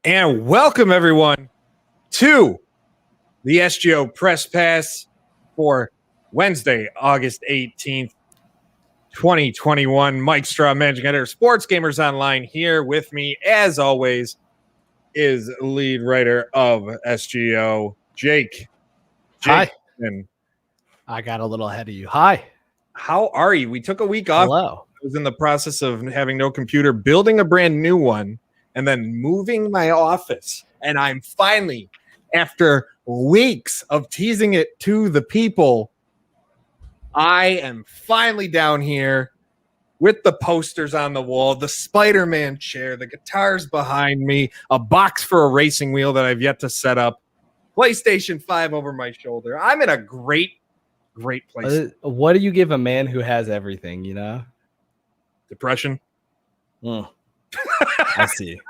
And welcome everyone to the SGO Press Pass for Wednesday, August 18th, 2021. Mike Straw, Managing Editor, Sports Gamers Online, here with me, as always, is lead writer of SGO, Jake. Hi. And I got a little ahead of you. Hi. How are you? We took a week off. Hello. I was in the process of having no computer, building a brand new one, and then moving my office. And I'm finally, after weeks of teasing it to the people, I am finally down here with the posters on the wall, the Spider-Man chair, the guitars behind me, a box for a racing wheel that I've yet to set up, PlayStation 5 over my shoulder. I'm in a great place. What do you give a man who has everything, you know? Depression. I see.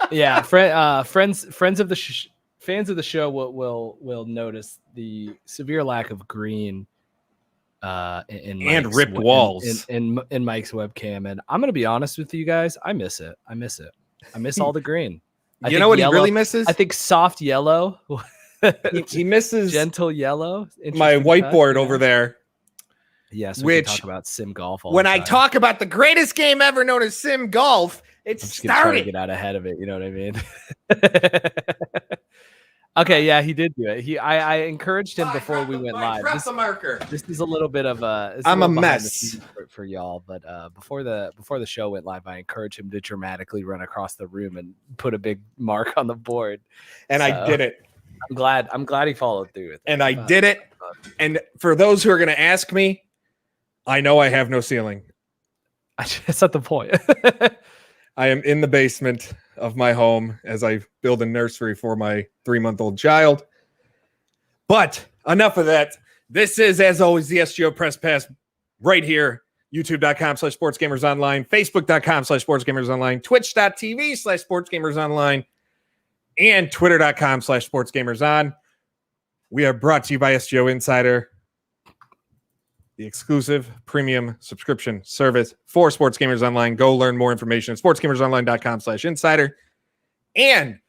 Yeah, friends of the fans of the show will notice the severe lack of green in and Mike's, ripped walls in Mike's webcam. And I'm gonna be honest with you guys, I miss it. I miss all the green. You know what yellow, he really misses? I think soft yellow. he misses gentle yellow. My whiteboard over there. Yes, we can talk about Sim Golf. When I talk about the greatest game ever known as Sim Golf, it's starting to get out ahead of it. You know what I mean? Okay, yeah, he did do it. I encouraged him before we went live. This is a little bit of a. I'm a mess for y'all, but before the show went live, I encouraged him to dramatically run across the room and put a big mark on the board, and I did it. I'm glad he followed through with it. And I did it. And for those who are going to ask me, I know I have no ceiling. That's not the point. I am in the basement of my home as I build a nursery for my 3-month-old child. But enough of that. This is, as always, the SGO Press Pass right here. YouTube.com/SportsGamersOnline, Facebook.com/SportsGamersOnline, Twitch.tv/SportsGamersOnline, and Twitter.com/SportsGamersOn. We are brought to you by SGO Insider, the exclusive premium subscription service for Sports Gamers Online. Go learn more information at sportsgamersonline.com/insider. And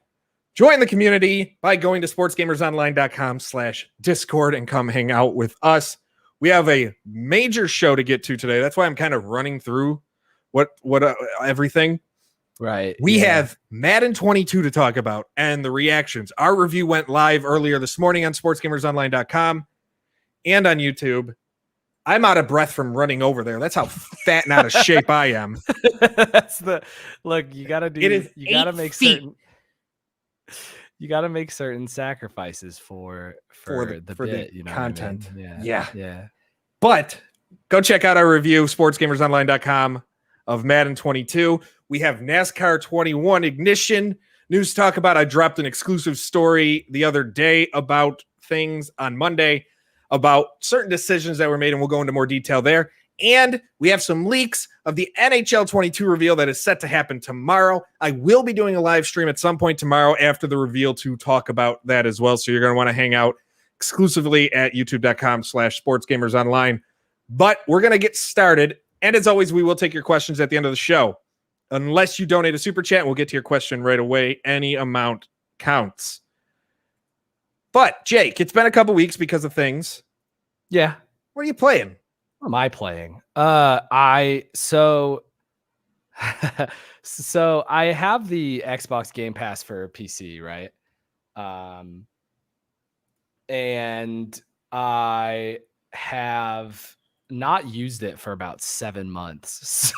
join the community by going to sportsgamersonline.com/discord and come hang out with us. We have a major show to get to today. That's why I'm kind of running through what everything. Right. We have Madden 22 to talk about and the reactions. Our review went live earlier this morning on sportsgamersonline.com and on YouTube. I'm out of breath from running over there. That's how fat and out of shape I am. That's the look. You gotta do. It is. You gotta make certain. You gotta make certain sacrifices for the you know content. I mean? Yeah. But go check out our review, sportsgamersonline.com, of Madden 22. We have NASCAR 21 Ignition news to talk about. I dropped an exclusive story the other day about things on Monday, about certain decisions that were made, and we'll go into more detail there. And we have some leaks of the NHL 22 reveal that is set to happen tomorrow. I will be doing a live stream at some point tomorrow after the reveal to talk about that as well. So you're going to want to hang out exclusively at youtube.com/sportsgamersonline. But we're going to get started. And as always, we will take your questions at the end of the show. Unless you donate a super chat, we'll get to your question right away. Any amount counts. But, Jake, it's been a couple weeks because of things. Yeah. What are you playing? What am I playing? So I have the Xbox Game Pass for PC, right? And I have not used it for about 7 months.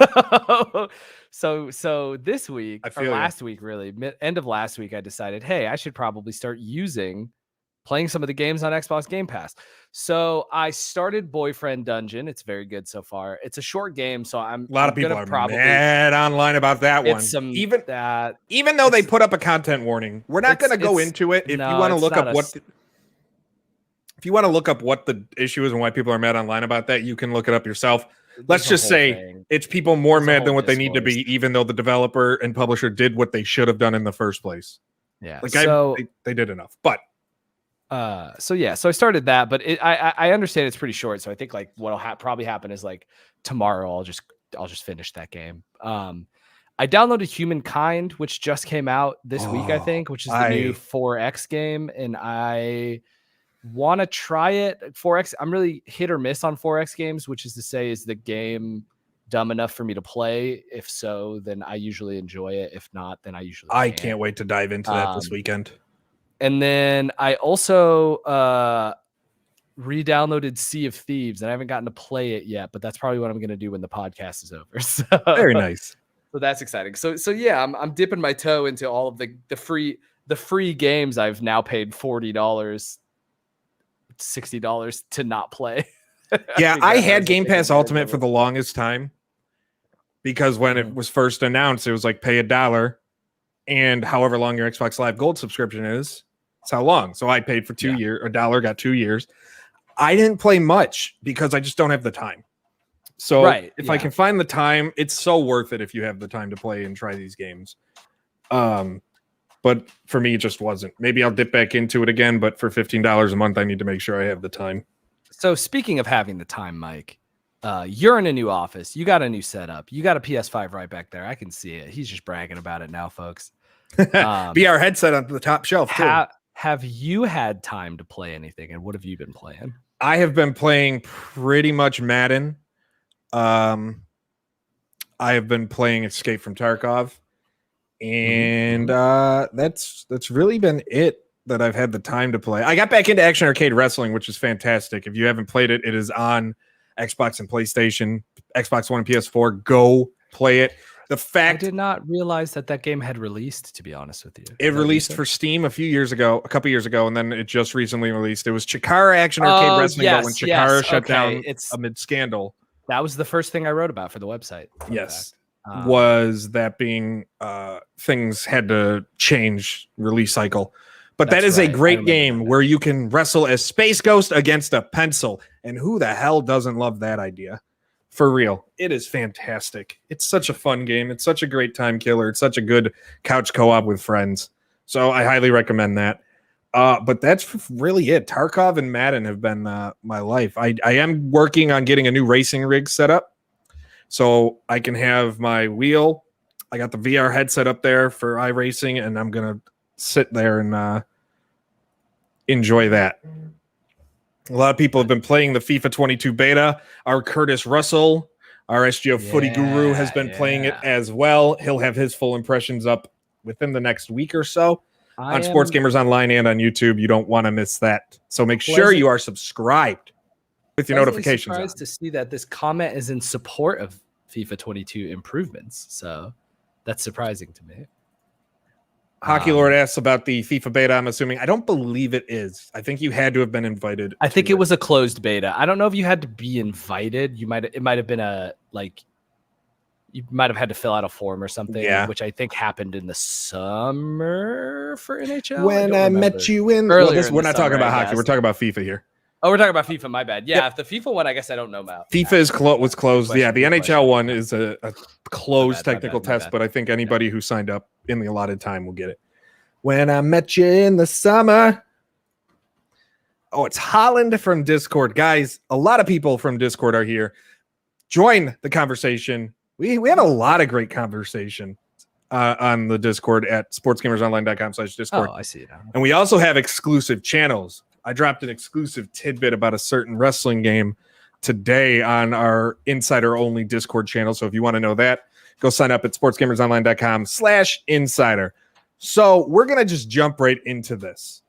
So this week or last week, really, end of last week, I decided, hey, I should probably start playing some of the games on Xbox Game Pass. So I started Boyfriend Dungeon. It's very good so far. It's a short game, so a lot of people are probably mad online about that one. Even though they put up a content warning, we're not going to go into it. If you want to look up what the issue is and why people are mad online about that, you can look it up yourself. Let's just say it's people more mad than what they need to be, even though the developer and publisher did what they should have done in the first place. Yeah, they did enough, but. So I started that, but I understand it's pretty short. So I think like what'll probably happen is like tomorrow I'll just finish that game. I downloaded Humankind, which just came out this week, I think, which is the new 4X game, and I want to try it. 4X, I'm really hit or miss on 4X games, which is to say, is the game dumb enough for me to play? If so, then I usually enjoy it. If not, then I can't wait to dive into that this weekend. And then I also re-downloaded Sea of Thieves, and I haven't gotten to play it yet, but that's probably what I'm going to do when the podcast is over. So very nice. So that's exciting. So yeah, I'm dipping my toe into all of the free games I've now paid $40, $60 to not play. Yeah, I had Game Pass Ultimate for the longest time because when it was first announced, it was like pay $1 and however long your Xbox Live Gold subscription is, it's how long. So I paid for 2 years, $1 got 2 years. I didn't play much because I just don't have the time. So if I can find the time, it's so worth it if you have the time to play and try these games. But for me, it just wasn't. Maybe I'll dip back into it again, but for $15 a month, I need to make sure I have the time. So speaking of having the time, Mike, you're in a new office. You got a new setup. You got a PS5 right back there. I can see it. He's just bragging about it now, folks. VR headset on the top shelf, too. Have you had time to play anything, and what have you been playing? I have been playing pretty much Madden. I have been playing Escape from Tarkov. And that's really been it that I've had the time to play. I got back into Action Arcade Wrestling, which is fantastic. If you haven't played it, it is on Xbox and PlayStation, Xbox One and PS4. Go play it. I did not realize that game had released, to be honest with you. It released for Steam a couple years ago, and then it just recently released. It was Chikara Action Arcade Wrestling, but when Chikara shut down amid scandal. That was the first thing I wrote about for the website. Yes. Was that being things had to change release cycle. But that is a great game where you can wrestle as Space Ghost against a pencil. And who the hell doesn't love that idea? For real. It is fantastic. It's such a fun game. It's such a great time killer. It's such a good couch co-op with friends. So I highly recommend that. But that's really it. Tarkov and Madden have been my life. I am working on getting a new racing rig set up so I can have my wheel. I got the VR headset up there for iRacing, and I'm going to sit there and enjoy that. A lot of people have been playing the FIFA 22 beta. Our Curtis Russell, our SGO footy guru, has been playing it as well. He'll have his full impressions up within the next week or so on Sports Gamers Online and on YouTube. You don't want to miss that. So make sure you are subscribed with your notifications. I'm surprised to see that this comment is in support of FIFA 22 improvements. So that's surprising to me. Hockey Lord asks about the FIFA beta. I'm assuming. I don't believe it is. I think you had to have been invited. I think it was a closed beta. I don't know if you had to be invited. It might have been you might have had to fill out a form or something, which I think happened in the summer for NHL. When I met you in earlier. We're not talking about hockey. We're talking about FIFA here. Oh, we're talking about FIFA. My bad. Yeah, if the FIFA one, I guess I don't know about. FIFA was closed. Yeah, the NHL one is a closed technical test, but I think anybody who signed up in the allotted time will get it. When I met you in the summer. Oh, it's Holland from Discord. Guys, a lot of people from Discord are here. Join the conversation. We have a lot of great conversation on the Discord at sportsgamersonline.com/Discord. Oh, I see it now. And we also have exclusive channels. I dropped an exclusive tidbit about a certain wrestling game today on our insider-only Discord channel. So if you want to know that, go sign up at sportsgamersonline.com/insider. So we're going to just jump right into this.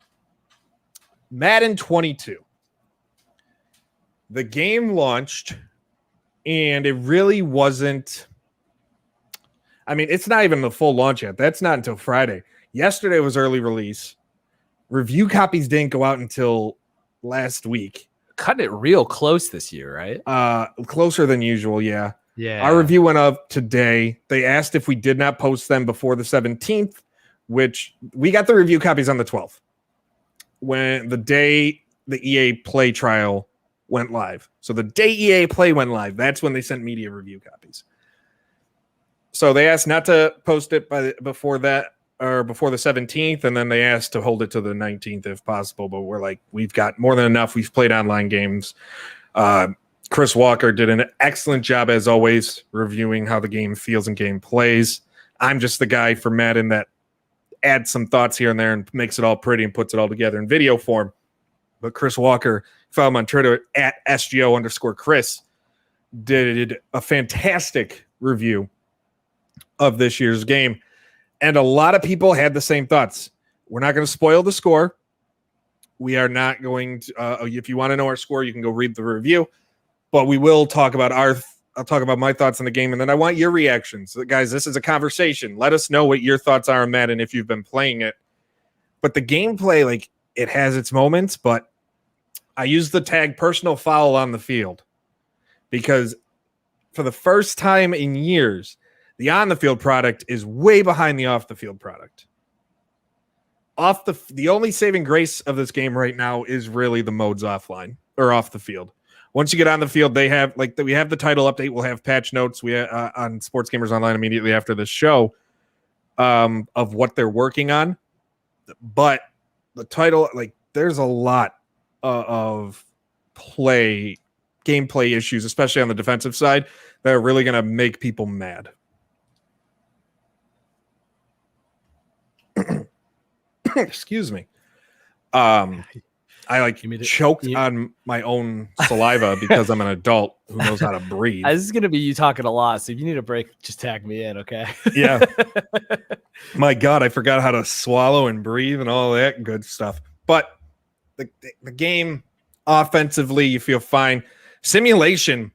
Madden 22. The game launched, and it really wasn't... I mean, it's not even the full launch yet. That's not until Friday. Yesterday was early release. Review copies didn't go out until last week. Cutting it real close this year, right? Closer than usual, yeah. Yeah. Our review went up today. They asked if we did not post them before the 17th, which we got the review copies on the 12th. When the day the EA Play trial went live. So the day EA Play went live, that's when they sent media review copies. So they asked not to post it before that, or before the 17th, and then they asked to hold it to the 19th if possible, but we're like, we've got more than enough. We've played online games. Chris Walker did an excellent job, as always, reviewing how the game feels and game plays. I'm just the guy for Madden that adds some thoughts here and there and makes it all pretty and puts it all together in video form. But Chris Walker, follow him on Twitter at SGO_Chris, did a fantastic review of this year's game. And a lot of people had the same thoughts. We're not going to spoil the score. We are not going to, if you want to know our score, you can go read the review. But we will talk about I'll talk about my thoughts on the game, and then I want your reactions. Guys, this is a conversation. Let us know what your thoughts are on Madden if you've been playing it. But the gameplay, like, it has its moments, but I use the tag personal foul on the field because for the first time in years, the on-the-field product is way behind the off-the-field product. The only saving grace of this game right now is really the modes offline or off the field. Once you get on the field, we have the title update. We'll have patch notes on Sports Gamers Online immediately after this show of what they're working on. But the title, like, there's a lot of gameplay issues, especially on the defensive side, that are really going to make people mad. Excuse me. I choked on my own saliva because I'm an adult who knows how to breathe. This is going to be you talking a lot. So if you need a break, just tag me in. Okay. Yeah. My God, I forgot how to swallow and breathe and all that good stuff. But the game offensively, you feel fine. Simulation.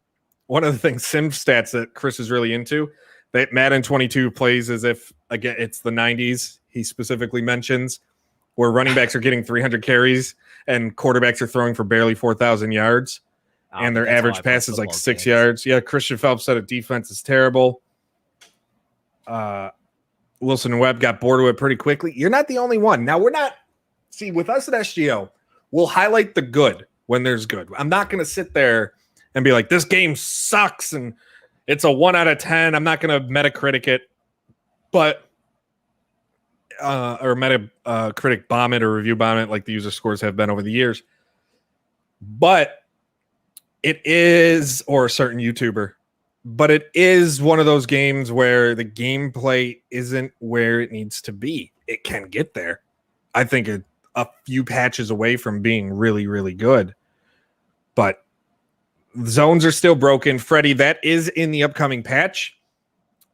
One of the things, sim stats that Chris is really into, that Madden 22 plays as if, again, it's the 90s. He specifically mentions where running backs are getting 300 carries and quarterbacks are throwing for barely 4,000 yards, and their average pass is like 6 yards. Yeah, Christian Phelps said defense is terrible. Wilson and Webb got bored with it pretty quickly. You're not the only one. Now, with us at SGO, we'll highlight the good when there's good. I'm not going to sit there and be like, this game sucks and it's a 1 out of 10. I'm not going to Metacritic it, but or Metacritic bomb it or review bomb it like the user scores have been over the years. But it is, or a certain YouTuber, but it is one of those games where the gameplay isn't where it needs to be. It can get there. I think a few patches away from being really, really good. But zones are still broken. Freddie, that is in the upcoming patch.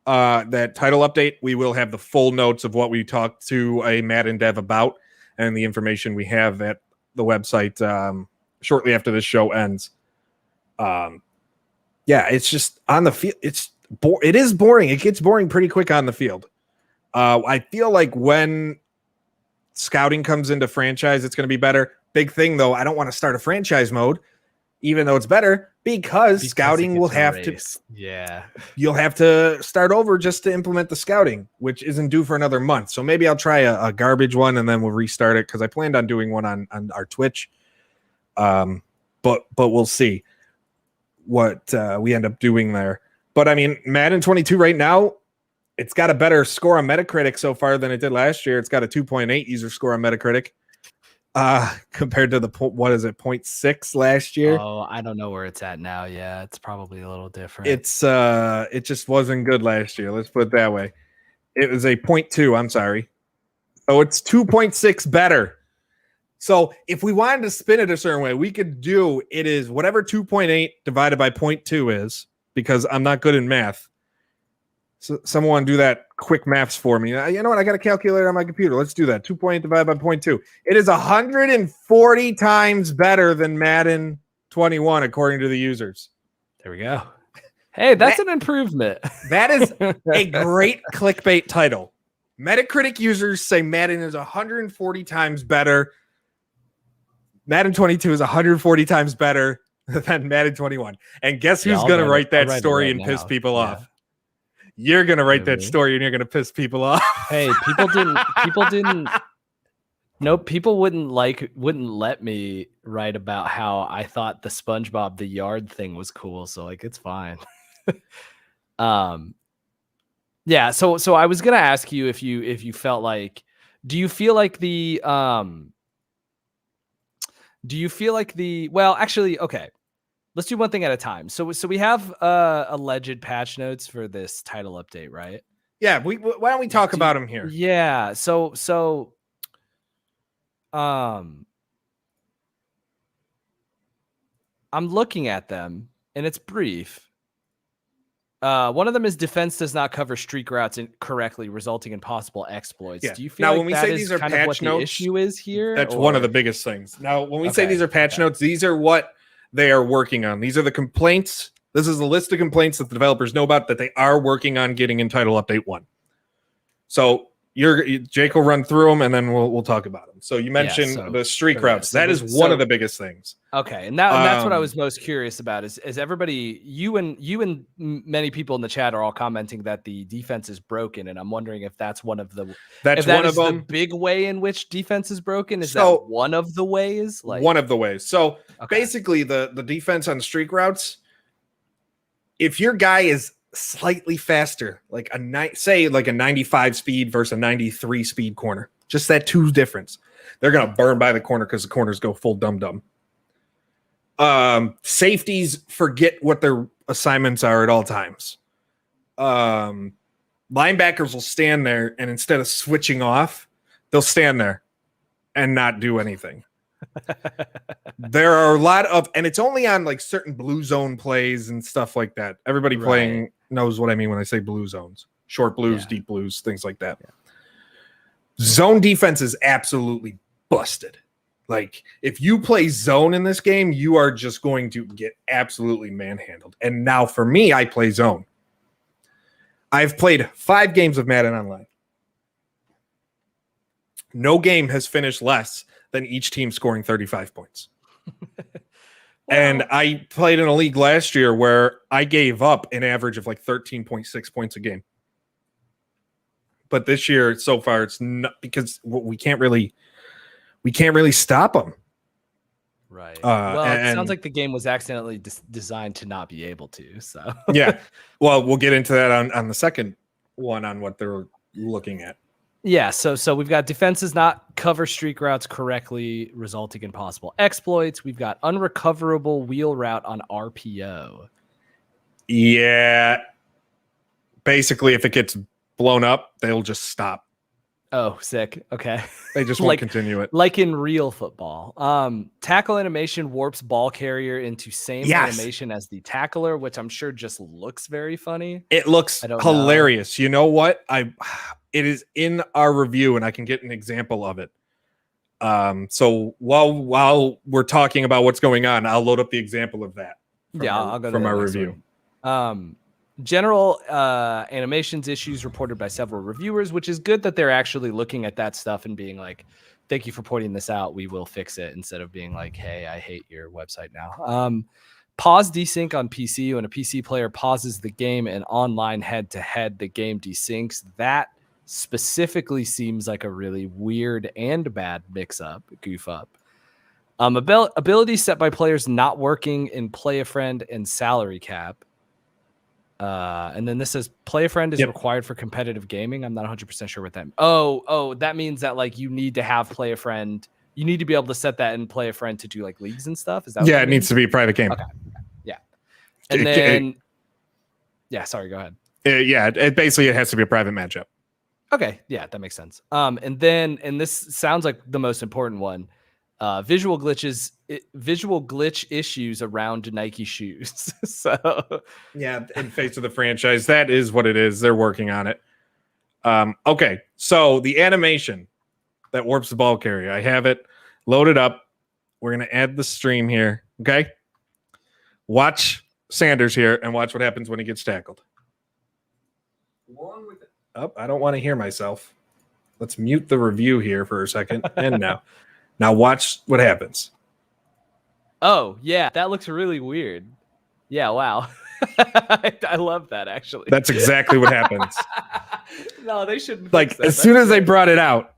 That title update, we will have the full notes of what we talked to a Madden dev about and the information we have at the website shortly after this show ends. Yeah, it's just on the field. It is boring. It gets boring pretty quick on the field. I feel like when scouting comes into franchise, it's going to be better. Big thing, though, I don't want to start a franchise mode, even though it's better, because scouting will have to. Yeah. You'll have to start over just to implement the scouting, which isn't due for another month. So maybe I'll try a garbage one and then we'll restart it because I planned on doing one on our Twitch. But we'll see what we end up doing there. But I mean, Madden 22 right now, it's got a better score on Metacritic so far than it did last year. It's got a 2.8 user score on Metacritic compared to the 0.6 last year. Oh, I don't know where it's at now. Yeah, it's probably a little different. It just wasn't good last year. Let's put it that way. It was a 0.2. I'm sorry. So it's 2.6 better. So if we wanted to spin it a certain way, we could do it is whatever 2.8 divided by 0.2 is, because I'm not good in math. So someone do that quick maths for me. You know what? I got a calculator on my computer. Let's do that. 2.8 divided by 0.2. It is 140 times better than Madden 21, according to the users. There we go. Hey, that's an improvement. That is a great clickbait title. Metacritic users say Madden is 140 times better. Madden 22 is 140 times better than Madden 21. And guess who's going to write that story and piss people off? You're going to write that story and you're going to piss people off. Hey, people wouldn't let me write about how I thought the SpongeBob the Yard thing was cool. So like, it's fine. Yeah. So I was going to ask you if you felt like, do you feel like well, actually, okay. Let's do one thing at a time. So we have alleged patch notes for this title update, right? Yeah, why don't we talk about them here? Yeah. So I'm looking at them and it's brief. One of them is defense does not cover streak routes correctly, resulting in possible exploits. Yeah. Do you feel now, like when we that say is these are kind of patch what the notes, issue is here? That's one of the biggest things. Now, when we say these are patch notes, these are what they are working on. These are the complaints. This is the list of complaints that the developers know about that they are working on getting in Title Update 1. So Jake will run through them, and then we'll talk about them. So you mentioned the streak routes. That is one of the biggest things. Okay, and that's what I was most curious about. Is everybody, you and many people in the chat are all commenting that the defense is broken, and I'm wondering if that's one of the the big way in which defense is broken. Is that one of the ways? Like one of the ways. So basically, the defense on streak routes, if your guy is slightly faster, like a 95 speed versus a 93 speed corner, just that 2 difference, they're gonna burn by the corner because the corners go full dum-dum. Safeties forget what their assignments are at all times. Linebackers will stand there, and instead of switching off, they'll stand there and not do anything. There are a lot of, and it's only on like certain blue zone plays and stuff like that. Everybody playing knows what I mean when I say blue zones, short blues, deep blues, things like that. Zone defense is absolutely busted. Like if you play zone in this game, you are just going to get absolutely manhandled. And now for me, I play zone. I've played 5 games of Madden Online. No game has finished less than each team scoring 35 points. And I played in a league last year where I gave up an average of like 13.6 points a game. But this year, so far, it's not, because we can't really stop them. Right. It sounds like the game was accidentally designed to not be able to. So yeah. Well, we'll get into that on the second one on what they're looking at. Yeah, so we've got defenses not cover streak routes correctly, resulting in possible exploits. We've got unrecoverable wheel route on RPO. Yeah. Basically, if it gets blown up, they'll just stop. Oh, sick. Okay. They just won't continue it. Like in real football. Tackle animation warps ball carrier into same animation as the tackler, which I'm sure just looks very funny. It looks hilarious. You know what? It is in our review, and I can get an example of it. So while we're talking about what's going on, I'll load up the example of that. I'll go from our review. General animations issues reported by several reviewers, which is good that they're actually looking at that stuff and being like, thank you for pointing this out. We will fix it, instead of being like, hey, I hate your website now. Pause desync on PC. When a PC player pauses the game and online head-to-head, the game desyncs. That specifically seems like a really weird and bad mix-up, goof up. Abilities set by players not working in Play a Friend and Salary Cap. And then this says Play a Friend is required for competitive gaming. I'm not 100% sure what that means. Oh, that means that like you need to have Play a Friend. You need to be able to set that and Play a Friend to do like leagues and stuff. Is that it needs to be a private game. Okay. Yeah. And then sorry, go ahead. It basically has to be a private matchup. Okay, yeah, that makes sense. And this sounds like the most important one. Visual glitch issues around Nike shoes. So yeah, in face of the franchise, that is what it is. They're working on it. Okay, so the animation that warps the ball carrier, I have it loaded up. We're gonna add the stream here. Okay, watch Sanders here and watch what happens when he gets tackled. Along with it. Oh, I don't want to hear myself. Let's mute the review here for a second. And now watch what happens. Oh, yeah, that looks really weird. Yeah, wow. I love that, actually. That's exactly what happens. No, they shouldn't. Like, as soon as they brought it out,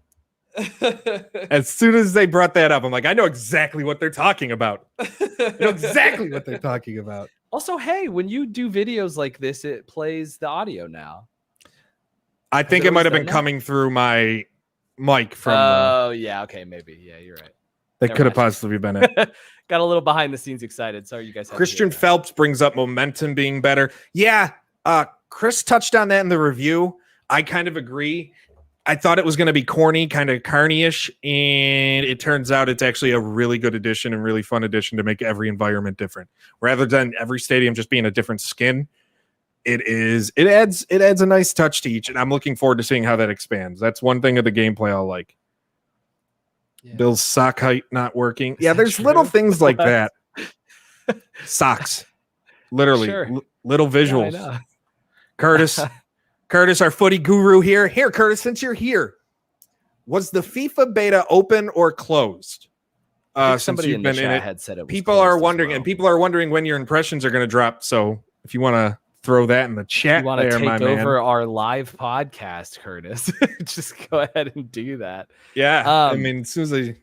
as soon as they brought that up, I'm like, I know exactly what they're talking about. I know exactly what they're talking about. Also, hey, when you do videos like this, it plays the audio now. I think it might have been coming through my mic from. Yeah. Okay. Maybe. Yeah, you're right. That could have possibly been it. Got a little behind the scenes excited. Sorry, you guys. Christian Phelps brings up momentum being better. Yeah. Chris touched on that in the review. I kind of agree. I thought it was going to be corny, kind of carny-ish, and it turns out it's actually a really good addition and really fun addition to make every environment different. Rather than every stadium just being a different skin, it adds a nice touch to each, and I'm looking forward to seeing how that expands. That's one thing of the gameplay I'll like. Yeah. Bill's sock height not working. Yeah, there's little things like that. Socks. Literally. Sure. Little visuals. Yeah, Curtis, our footy guru here. Here, Curtis, since you're here, was the FIFA beta open or closed? Somebody in the chat had said it was people are wondering, and people are wondering when your impressions are going to drop. So if you want to throw that in the chat, you want to take over our live podcast, Curtis, just go ahead and do that. Yeah, I mean, as soon as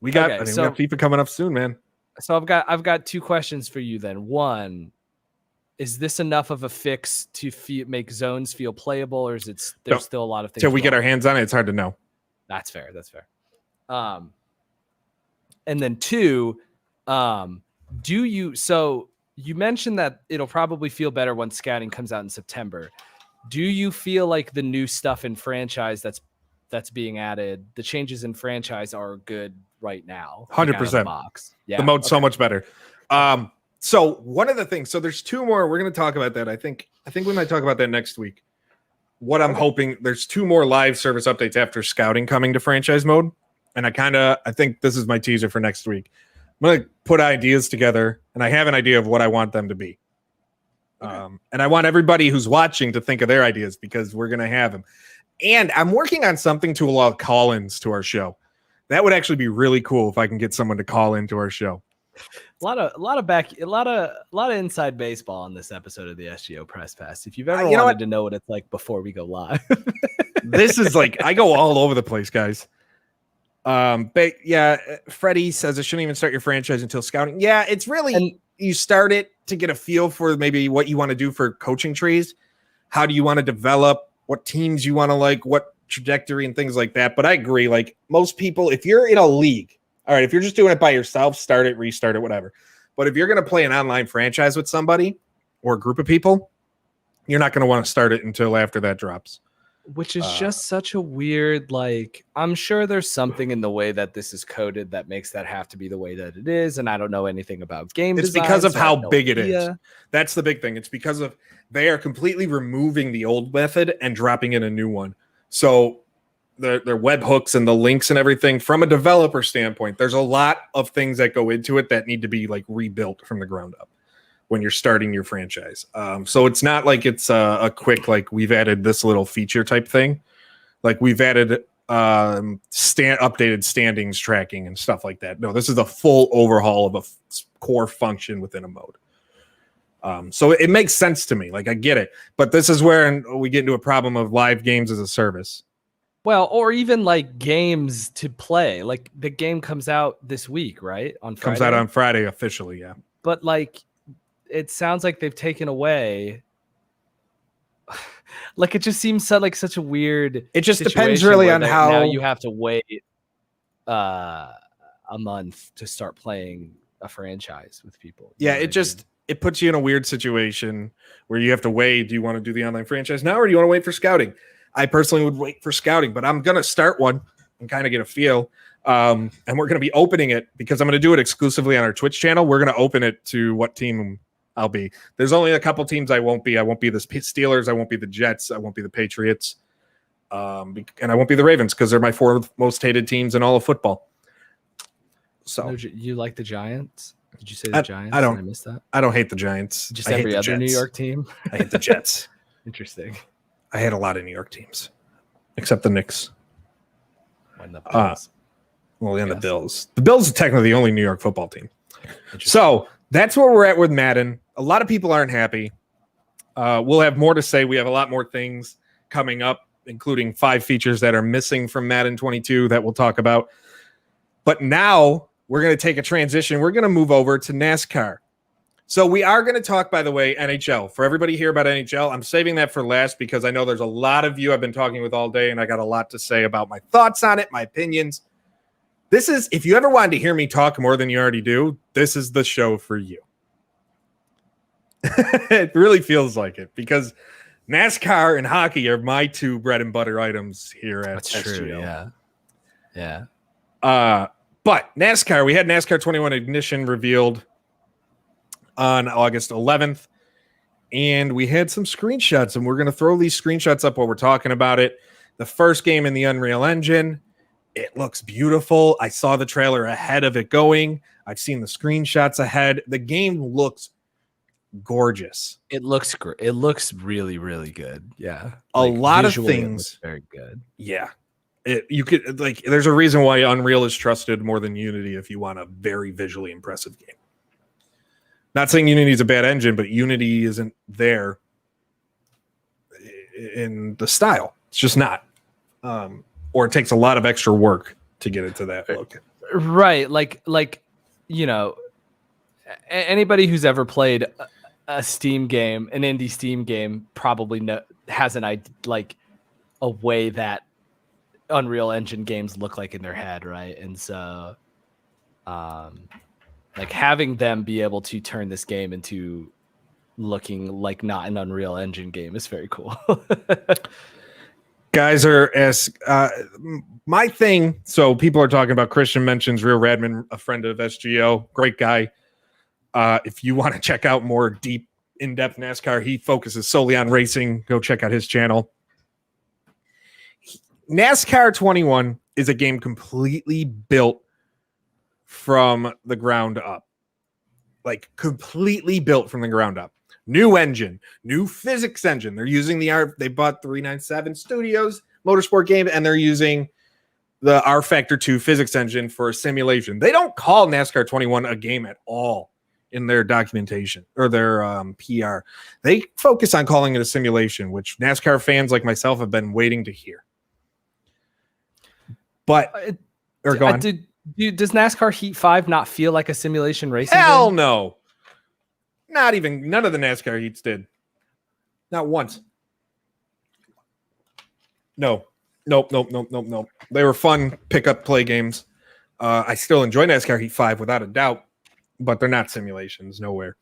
we got FIFA coming up soon, man. So I've got two questions for you then. One, is this enough of a fix to make zones feel playable, or is there's still a lot of things? Till we get our hands on it, it's hard to know. That's fair. And then two, you mentioned that it'll probably feel better when scouting comes out in September. Do you feel like the new stuff in franchise that's being added, the changes in franchise are good right now? 100%. Yeah, the mode's so much better. So one of the things, so there's two more. We're going to talk about that. I think we might talk about that next week. What I'm hoping, there's two more live service updates after scouting coming to franchise mode. And I think this is my teaser for next week. I'm going to put ideas together, and I have an idea of what I want them to be. Okay. And I want everybody who's watching to think of their ideas, because we're going to have them. And I'm working on something to allow call-ins to our show. That would actually be really cool if I can get someone to call into our show. A lot of inside baseball on this episode of the SGO Press Pass. If you've ever wanted to know what it's like before we go live, this is like, I go all over the place, guys. But yeah, Freddie says I shouldn't even start your franchise until scouting. Yeah, it's really, you start it to get a feel for maybe what you want to do for coaching trees. How do you want to develop? What teams you want to like? What trajectory and things like that. But I agree, like most people, if you're in a league, all right, if you're just doing it by yourself, start it, restart it, whatever. But if you're going to play an online franchise with somebody or a group of people, you're not going to want to start it until after that drops. Which is just such a weird, like, I'm sure there's something in the way that this is coded that makes that have to be the way that it is. And I don't know anything about game design. It's because of how big it is. That's the big thing. It's because of they are completely removing the old method and dropping in a new one. So their webhooks and the links and everything from a developer standpoint, there's a lot of things that go into it that need to be like rebuilt from the ground up when you're starting your franchise. So it's not like it's a quick, like we've added this little feature type thing. Like we've added updated standings tracking and stuff like that. No, this is a full overhaul of a core function within a mode. So it makes sense to me. Like I get it, but this is where we get into a problem of live games as a service. Well, or even like games to play. Like the game comes out this week, right? On Friday. Comes out on Friday officially, yeah. But like, it sounds like they've taken away. Like it just seems like such a weird. It just depends really on how now you have to wait a month to start playing a franchise with people. Yeah, it puts you in a weird situation where you have to weigh, do you want to do the online franchise now or do you want to wait for scouting? I personally would wait for scouting, but I'm going to start one and kind of get a feel. And we're going to be opening it because I'm going to do it exclusively on our Twitch channel. We're going to open it to what team I'll be. There's only a couple teams I won't be. I won't be the Steelers. I won't be the Jets. I won't be the Patriots. And I won't be the Ravens because they're my four most hated teams in all of football. So you like the Giants? Did you say the Giants? I don't. I missed that. I don't hate the Giants. Just every other New York team. I hate the Jets. Interesting. I hate a lot of New York teams, except the Knicks. When the Bills. The Bills. The Bills are technically the only New York football team. So that's where we're at with Madden. A lot of people aren't happy. We'll have more to say. We have a lot more things coming up, including 5 features that are missing from Madden 22 that we'll talk about. But now we're going to take a transition. We're going to move over to NASCAR. So we are going to talk, by the way, NHL. For everybody here about NHL, I'm saving that for last because I know there's a lot of you I've been talking with all day, and I got a lot to say about my thoughts on it, my opinions. This is, if you ever wanted to hear me talk more than you already do, this is the show for you. It really feels like it because NASCAR and hockey are my two bread and butter items here at That's SGO. true. Yeah. But NASCAR, we had NASCAR 21 Ignition revealed on August 11th, and we had some screenshots, and we're going to throw these screenshots up while we're talking about it. The first game in the Unreal Engine, it looks beautiful. I saw the trailer ahead of it going. I've seen the screenshots ahead. The game looks gorgeous. It looks great. It looks really, really good. Yeah. A lot of things. Very good. Yeah. You could there's a reason why Unreal is trusted more than Unity if you want a very visually impressive game. Not saying Unity is a bad engine, but Unity isn't there in the style. It's just not. Or it takes a lot of extra work to get into that look. Right. Anybody who's ever played a Steam game, an indie Steam game, probably has a way that Unreal Engine games look like in their head, right? And so having them be able to turn this game into looking like not an Unreal Engine game is very cool. Guys are my thing. So people are talking about Christian mentions Real Radman, a friend of SGO, great guy. If you want to check out more deep, in-depth NASCAR, he focuses solely on racing. Go check out his channel. NASCAR 21 is a game completely built from the ground up. Completely built from the ground up. New engine, new physics engine. They're using they bought 397 Studios, Motorsport Games, and they're using the R Factor 2 physics engine for a simulation. They don't call NASCAR 21 a game at all in their documentation or their PR. They focus on calling it a simulation, which NASCAR fans like myself have been waiting to hear. But does NASCAR Heat 5 not feel like a simulation racing Hell game? No. None of the NASCAR Heats did. Not once. No. Nope. They were fun pick-up play games. I still enjoy NASCAR Heat 5 without a doubt, but they're not simulations, nowhere.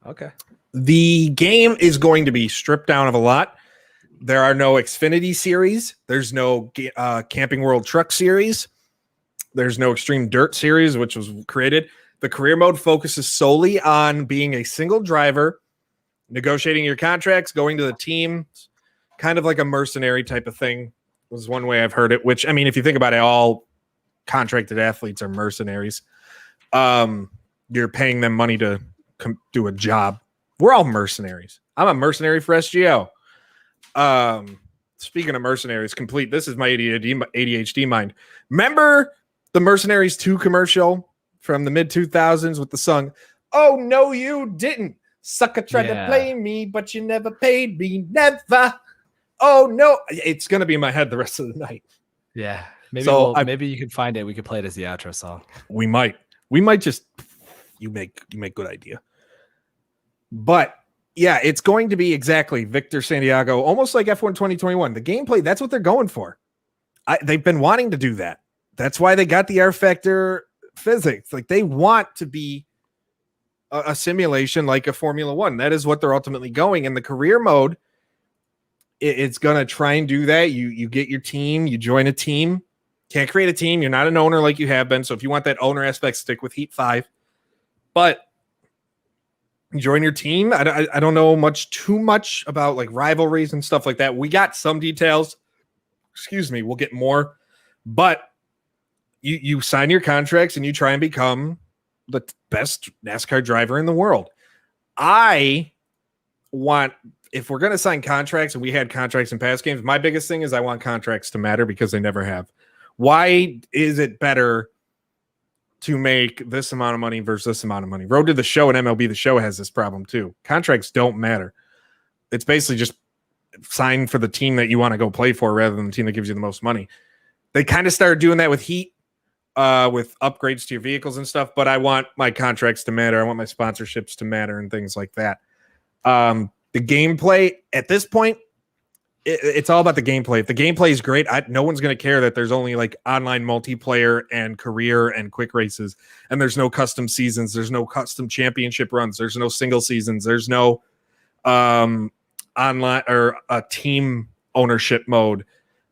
Okay. The game is going to be stripped down of a lot. There are no Xfinity series. There's no Camping World Truck series. There's no Extreme Dirt series, which was created. The career mode focuses solely on being a single driver, negotiating your contracts, going to the team, kind of like a mercenary type of thing was one way I've heard it, which, I mean, if you think about it, all contracted athletes are mercenaries. You're paying them money to do a job. We're all mercenaries. I'm a mercenary for SGO. Speaking of mercenaries, complete. This is my ADHD mind. Remember the Mercenaries 2 commercial from the mid 2000s with the song, "Oh no, you didn't. Sucker tried to play me, but you never paid me. Never. Oh no." It's gonna be in my head the rest of the night. Yeah. Maybe you could find it. We could play it as the outro song. We might just you make good idea. But yeah, it's going to be exactly Victor Santiago, almost like F1 2021. The gameplay, that's what they're going for. They've been wanting to do that. That's why they got the R Factor physics. They want to be a simulation like a Formula One. That is what they're ultimately going. In the career mode, it's going to try and do that. You get your team, you join a team. Can't create a team. You're not an owner like you have been. So if you want that owner aspect, stick with Heat 5. But join your team. I don't know too much about rivalries and stuff like that. We got some details. Excuse me. We'll get more. But you sign your contracts and you try and become the best NASCAR driver in the world. If we're going to sign contracts, and we had contracts in past games, my biggest thing is I want contracts to matter because they never have. Why is it better to make this amount of money versus this amount of money? Road to the Show and MLB The Show has this problem too. Contracts don't matter. It's basically just sign for the team that you want to go play for rather than the team that gives you the most money. They kind of started doing that with Heat, with upgrades to your vehicles and stuff, but I want my contracts to matter. I want my sponsorships to matter and things like that. The gameplay at this point, it's all about the gameplay. If the gameplay is great, no one's going to care that there's only online multiplayer and career and quick races, and there's no custom seasons. There's no custom championship runs. There's no single seasons. There's no online or a team ownership mode,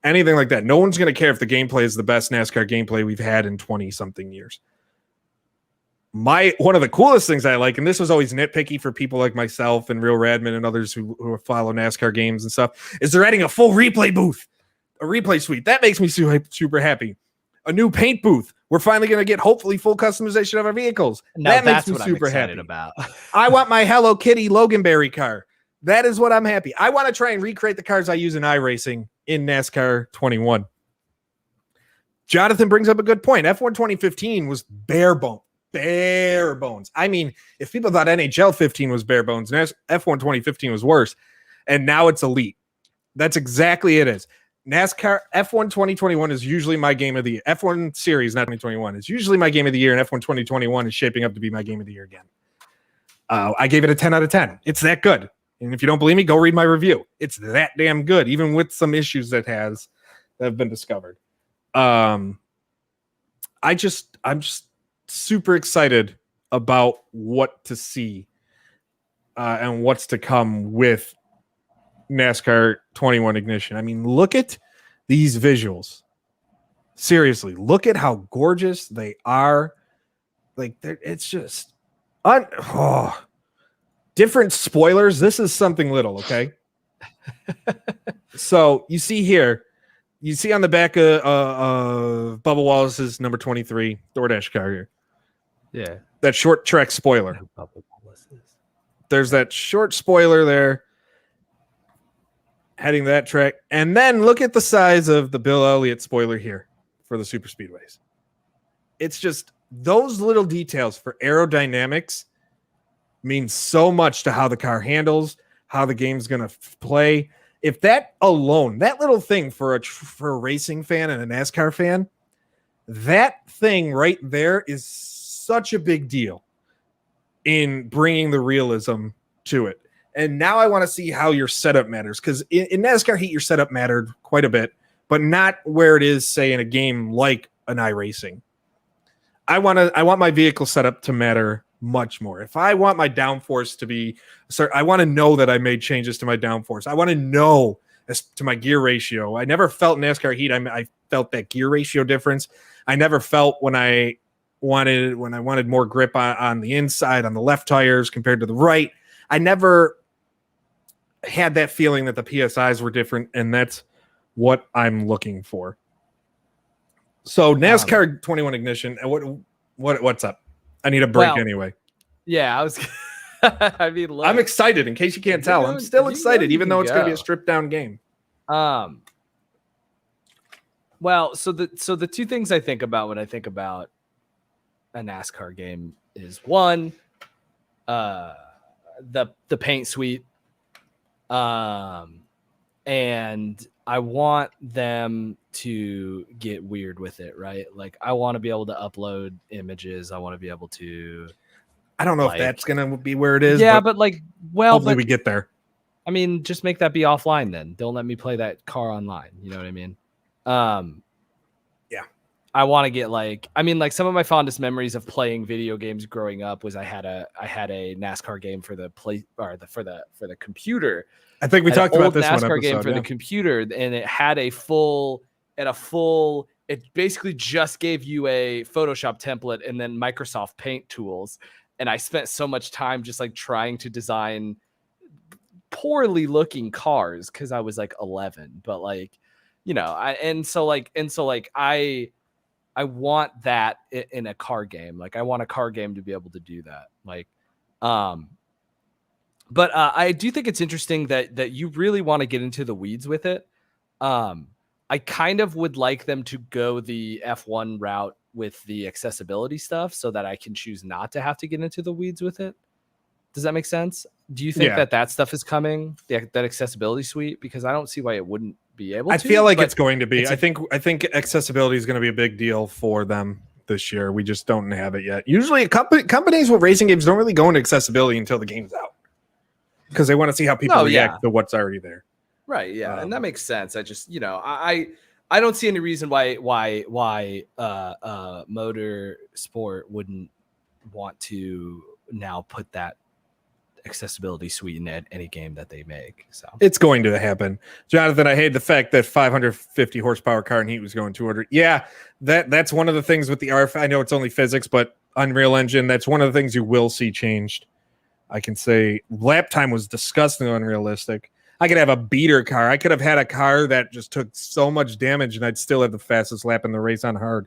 anything like that. No one's going to care if the gameplay is the best NASCAR gameplay we've had in 20 something years. One of the coolest things I like, and this was always nitpicky for people like myself and Real Radman and others who follow NASCAR games and stuff, is they're adding a full replay booth, a replay suite. That makes me super happy. A new paint booth. We're finally going to get hopefully full customization of our vehicles. That makes me super happy. About. I want my Hello Kitty Loganberry car. That is what I'm happy. I want to try and recreate the cars I use in iRacing in NASCAR 21. Jonathan brings up a good point. F1 2015 was bare bones. I mean, if people thought NHL 15 was bare bones, F1 2015 was worse, and now it's elite. That's exactly it is. NASCAR F1 2021 is usually my game of the year. F1 series, not 2021, is usually my game of the year, and F1 2021 is shaping up to be my game of the year again. I gave it a 10 out of 10. It's that good. And if you don't believe me, go read my review. It's that damn good, even with some issues that have been discovered. I'm just super excited about what to see and what's to come with NASCAR 21 Ignition. I mean, look at these visuals. Seriously, look at how gorgeous they are. Like, it's just different spoilers. This is something little, okay? So you see here, you see on the back of Bubba Wallace's number 23 DoorDash car here. Yeah. That short track spoiler. There's that short spoiler there heading that track. And then look at the size of the Bill Elliott spoiler here for the super speedways. It's just those little details for aerodynamics mean so much to how the car handles, how the game's going to play. If that alone, that little thing for a racing fan and a NASCAR fan, that thing right there is such a big deal in bringing the realism to it. And now I want to see how your setup matters, because in NASCAR Heat, your setup mattered quite a bit, but not where it is, say, in a game like an iRacing. I want my vehicle setup to matter much more. If I want my downforce to be, I want to know that I made changes to my downforce. I want to know as to my gear ratio. I never felt NASCAR Heat. I felt that gear ratio difference. I never felt when I wanted more grip on the inside, on the left tires compared to the right. I never had that feeling that the PSIs were different, and that's what I'm looking for. So NASCAR 21 Ignition, what's up? I need a break anyway. Yeah, I was. I mean, look, I'm excited. In case you can't tell, I'm still excited, even though it's going to be a stripped down game. Well, so the two things I think about when I think about a NASCAR game is one, the paint suite, and I want them to get weird with it, right? Like, I want to be able to upload images. I want to be able to. I don't know if that's gonna be where it is. Yeah, but hopefully we get there. I mean, just make that be offline then. Don't let me play that car online. You know what I mean? Yeah. I want to get some of my fondest memories of playing video games growing up was I had a NASCAR game for the for the computer. I think we talked about this NASCAR one episode, game for the computer, and it had a full. It basically just gave you a Photoshop template and then Microsoft Paint tools. And I spent so much time just like trying to design poorly looking cars because I was like 11, but I want that in a car game. Like, I want a car game to be able to do that. But I do think it's interesting that you really want to get into the weeds with it. I kind of would like them to go the F1 route with the accessibility stuff so that I can choose not to have to get into the weeds with it. Does that make sense? Do you think that stuff is coming, that accessibility suite? Because I don't see why it wouldn't be able to. I feel like it's going to be. I think accessibility is going to be a big deal for them this year. We just don't have it yet. Usually companies with racing games don't really go into accessibility until the game's out, because they want to see how people react to what's already there. Right. Yeah. And that makes sense. I just, I don't see any reason why Motorsport wouldn't want to now put that accessibility sweeten at any game that they make. So it's going to happen. Jonathan, I hate the fact that 550 horsepower car in Heat was going 200. Yeah, that's one of the things with the RF. I know it's only physics, but Unreal Engine, that's one of the things you will see changed. I can say lap time was disgustingly unrealistic. I could have a beater car. I could have had a car that just took so much damage, and I'd still have the fastest lap in the race on hard.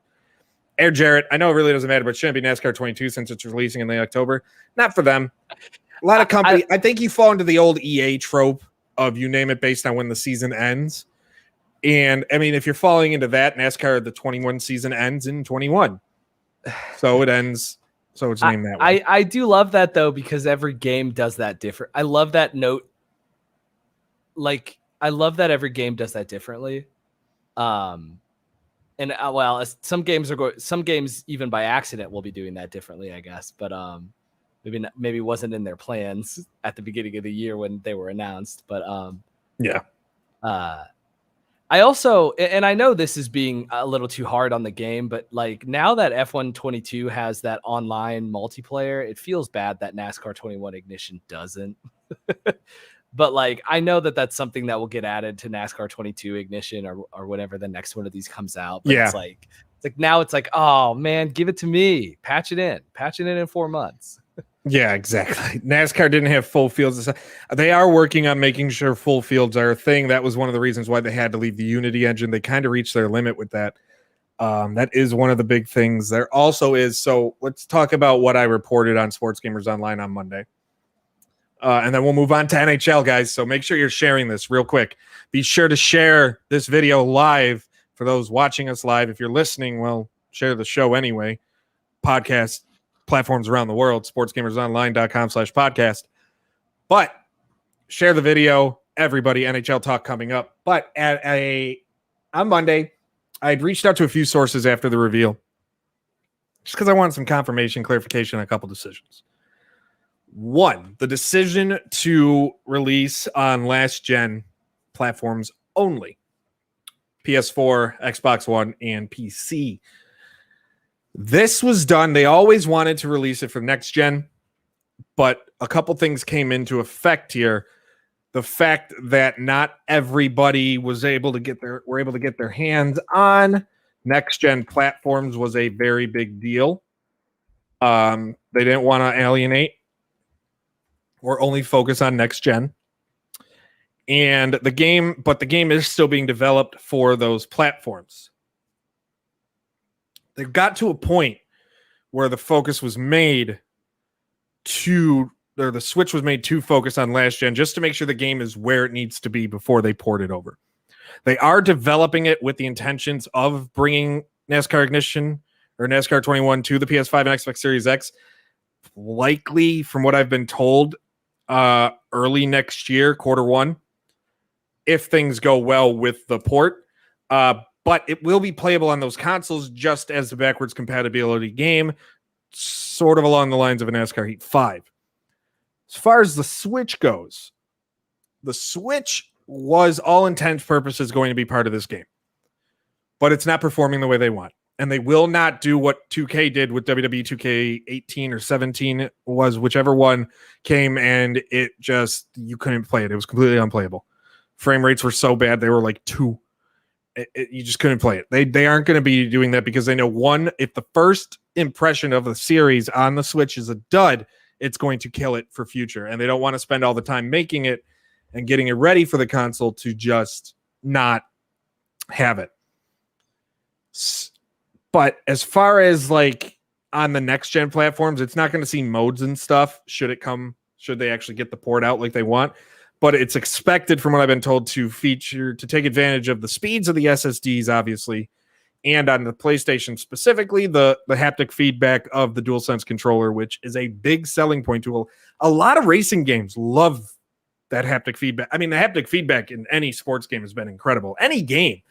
Air Jarrett, I know it really doesn't matter, but it shouldn't be NASCAR 22 since it's releasing in late October. Not for them. A lot of companies, I think you fall into the old EA trope of you name it based on when the season ends. And, I mean, if you're falling into that, NASCAR, the 21 season ends in 21. So it ends... So it's named that way. I do love that, though, because every game does that different. I love that note. Like, I love that every game does that differently. Well, some games even by accident will be doing that differently, I guess. But maybe it wasn't in their plans at the beginning of the year when they were announced. But yeah. I also, and I know this is being a little too hard on the game, but like now that F1 22 has that online multiplayer, it feels bad that NASCAR 21 Ignition doesn't. But like, I know that that's something that will get added to NASCAR 22 Ignition or whenever the next one of these comes out. But it's like now it's like, oh man, give it to me. Patch it in 4 months. Yeah, exactly. NASCAR didn't have full fields. They are working on making sure full fields are a thing. That was one of the reasons why they had to leave the Unity engine. They kind of reached their limit with that. That is one of the big things. There also is, so let's talk about what I reported on Sports Gamers Online on Monday. And then we'll move on to NHL, guys. So make sure you're sharing this real quick. Be sure to share this video live for those watching us live. If you're listening, well, share the show anyway. Podcast platforms around the world, sportsgamersonline.com/podcast. But share the video, everybody. NHL talk coming up. But on Monday, I'd reached out to a few sources after the reveal just because I wanted some confirmation, clarification on a couple decisions. One, the decision to release on last gen platforms only, PS4, Xbox One, and PC. This was done. They always wanted to release it for next gen, but a couple things came into effect here. The fact that not everybody was able to get their hands on next gen platforms was a very big deal. They didn't want to alienate or only focus on next gen. And the game is still being developed for those platforms. They got to a point where the focus was made the switch was made to focus on last gen just to make sure the game is where it needs to be before they port it over. They are developing it with the intentions of bringing NASCAR Ignition or NASCAR 21 to the PS5 and Xbox Series X. Likely, from what I've been told, early next year, Q1, if things go well with the port. But it will be playable on those consoles just as the backwards compatibility game, sort of along the lines of a NASCAR Heat 5. As far as the Switch goes, the Switch was all intents purposes going to be part of this game, but it's not performing the way they want. And they will not do what 2K did with WWE 2K18 or 17 was, whichever one came, and you couldn't play it. It was completely unplayable. Frame rates were so bad. They were like 2. You just couldn't play it. They aren't going to be doing that because they know, one, if the first impression of the series on the Switch is a dud, it's going to kill it for future. And they don't want to spend all the time making it and getting it ready for the console to just not have it. But as far as like on the next gen platforms, it's not going to see modes and stuff should they actually get the port out like they want. But it's expected, from what I've been told, to take advantage of the speeds of the SSDs, obviously, and on the PlayStation specifically, the haptic feedback of the DualSense controller, which is a big selling point to a lot of racing games. Love that haptic feedback. I mean, the haptic feedback in any sports game has been incredible. Any game.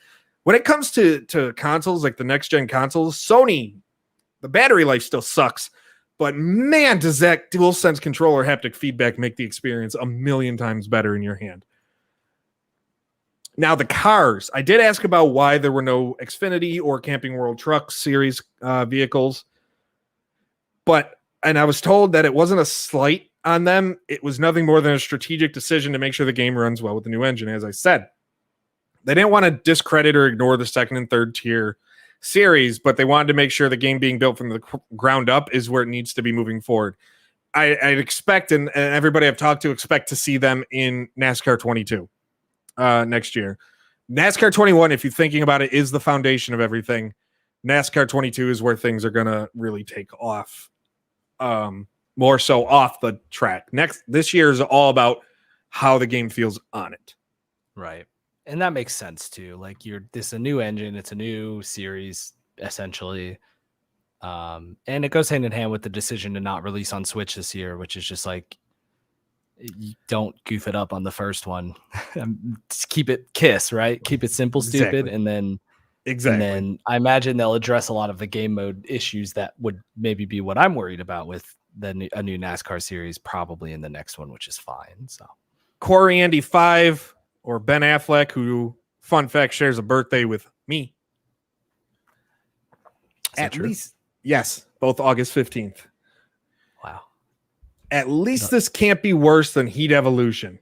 When it comes to consoles, like the next-gen consoles, Sony, the battery life still sucks. But man, does that DualSense controller haptic feedback make the experience a million times better in your hand. Now, the cars. I did ask about why there were no Xfinity or Camping World Truck Series vehicles. And I was told that it wasn't a slight on them. It was nothing more than a strategic decision to make sure the game runs well with the new engine. As I said, they didn't want to discredit or ignore the second and third tier series, but they wanted to make sure the game being built from the ground up is where it needs to be moving forward. I'd expect, and everybody I've talked to expect to see them in NASCAR 22 next year. NASCAR 21, if you're thinking about it, is the foundation of everything. NASCAR 22 is where things are going to really take off, more so off the track. This year is all about how the game feels on it. Right. And that makes sense too. Like this is a new engine. It's a new series, essentially. And it goes hand in hand with the decision to not release on Switch this year, which is just like, you don't goof it up on the first one. Just keep it KISS, right? Keep it simple, stupid. Exactly. And then Exactly. And then I imagine they'll address a lot of the game mode issues that would maybe be what I'm worried about with a new NASCAR series, probably in the next one, which is fine. So Corey Andy 5 or Ben Affleck, who, fun fact, shares a birthday with me. At least, yes, both August 15th. Wow. At least this can't be worse than Heat Evolution.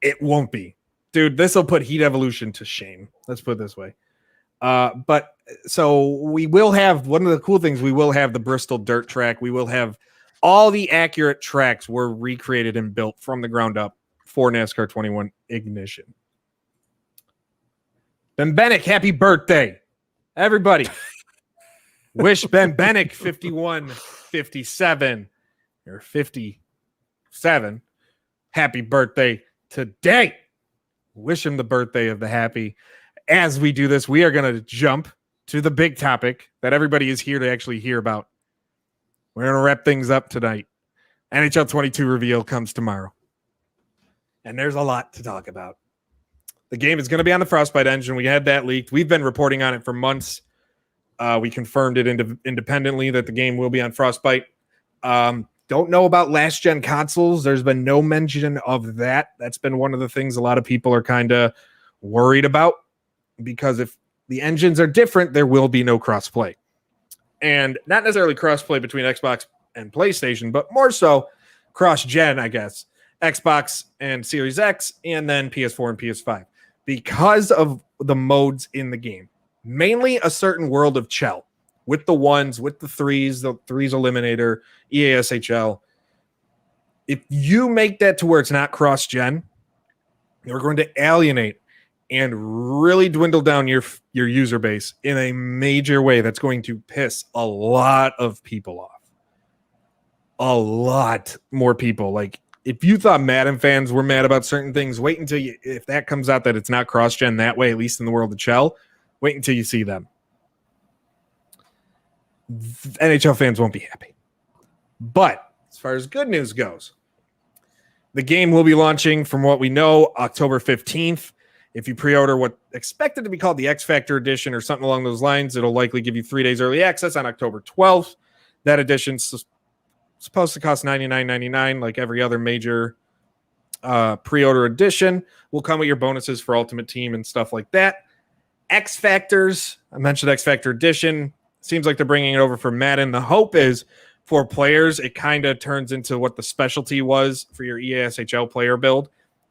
It won't be. Dude, this will put Heat Evolution to shame. Let's put it this way. But so we will have, one of the cool things, we will have the Bristol dirt track. We will have all the accurate tracks were recreated and built from the ground up for NASCAR 21 Ignition. Ben Bennick, happy birthday. Everybody. Wish Ben Bennick 51, 57, or 57. Happy birthday today. Wish him the birthday of the happy. As we do this, we are going to jump to the big topic that everybody is here to actually hear about. We're going to wrap things up tonight. NHL 22 reveal comes tomorrow. And there's a lot to talk about. The game is going to be on the Frostbite engine. We had that leaked. We've been reporting on it for months. We confirmed it independently that the game will be on Frostbite. Don't know about last-gen consoles. There's been no mention of that. That's been one of the things a lot of people are kind of worried about. Because if the engines are different, there will be no crossplay. And not necessarily crossplay between Xbox and PlayStation, but more so cross-gen, I guess. Xbox and Series X, and then PS4 and PS5. Because of the modes in the game. Mainly a certain world of Chell. With the ones, with the threes Eliminator, EASHL. If you make that to where it's not cross-gen, you're going to alienate and really dwindle down your user base in a major way that's going to piss a lot of people off. A lot more people. Like, if you thought Madden fans were mad about certain things, wait until if that comes out that it's not cross-gen that way, at least in the world of Chell, wait until you see them. NHL fans won't be happy. But as far as good news goes, the game will be launching, from what we know, October 15th. If you pre-order what expected to be called the X Factor edition or something along those lines, it'll likely give you 3 days early access on October 12th. That edition's supposed to cost $99.99, like every other major pre-order edition. Will come with your bonuses for Ultimate Team and stuff like that. X Factors, I mentioned X Factor edition. Seems like they're bringing it over for Madden. The hope is for players, it kind of turns into what the specialty was for your EASHL player build.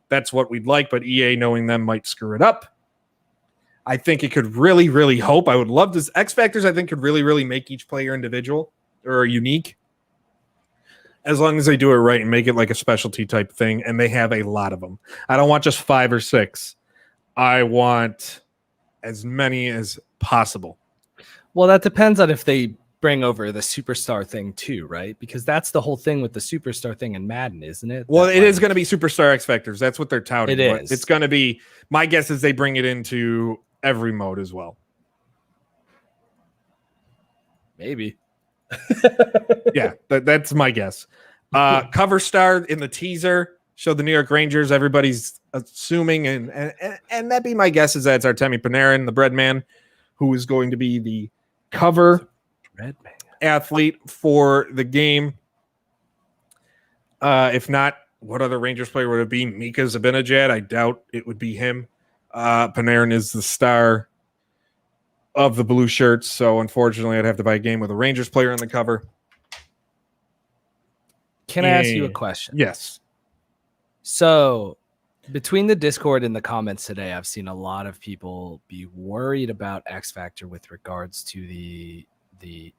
That's what we'd like, but EA, knowing them, might screw it up. I think it could really, really hope. I would love this. X Factors, I think, could really, really make each player individual or unique. As long as they do it right and make it like a specialty type thing, and they have a lot of them. I don't want just 5 or 6. I want as many as possible. Well, that depends on if they bring over the superstar thing too, right? Because that's the whole thing with the superstar thing in Madden, isn't it? Well, it is going to be Superstar X Factors. That's what they're touting. It is. It's going to be, my guess is they bring it into every mode as well. Maybe. Yeah, that's my guess. Cover star in the teaser showed the New York Rangers. Everybody's assuming, and that be my guess, is that it's Artemi Panarin, the bread man, who is going to be the cover athlete for the game. If not, what other Rangers player would it be? Mika Zibanejad? I doubt it would be him. Panarin is the star of the blue shirts, so unfortunately I'd have to buy a game with a Rangers player on the cover. Can I ask you a question? Yes. So between the Discord and the comments today, I've seen a lot of people be worried about X Factor with regards to the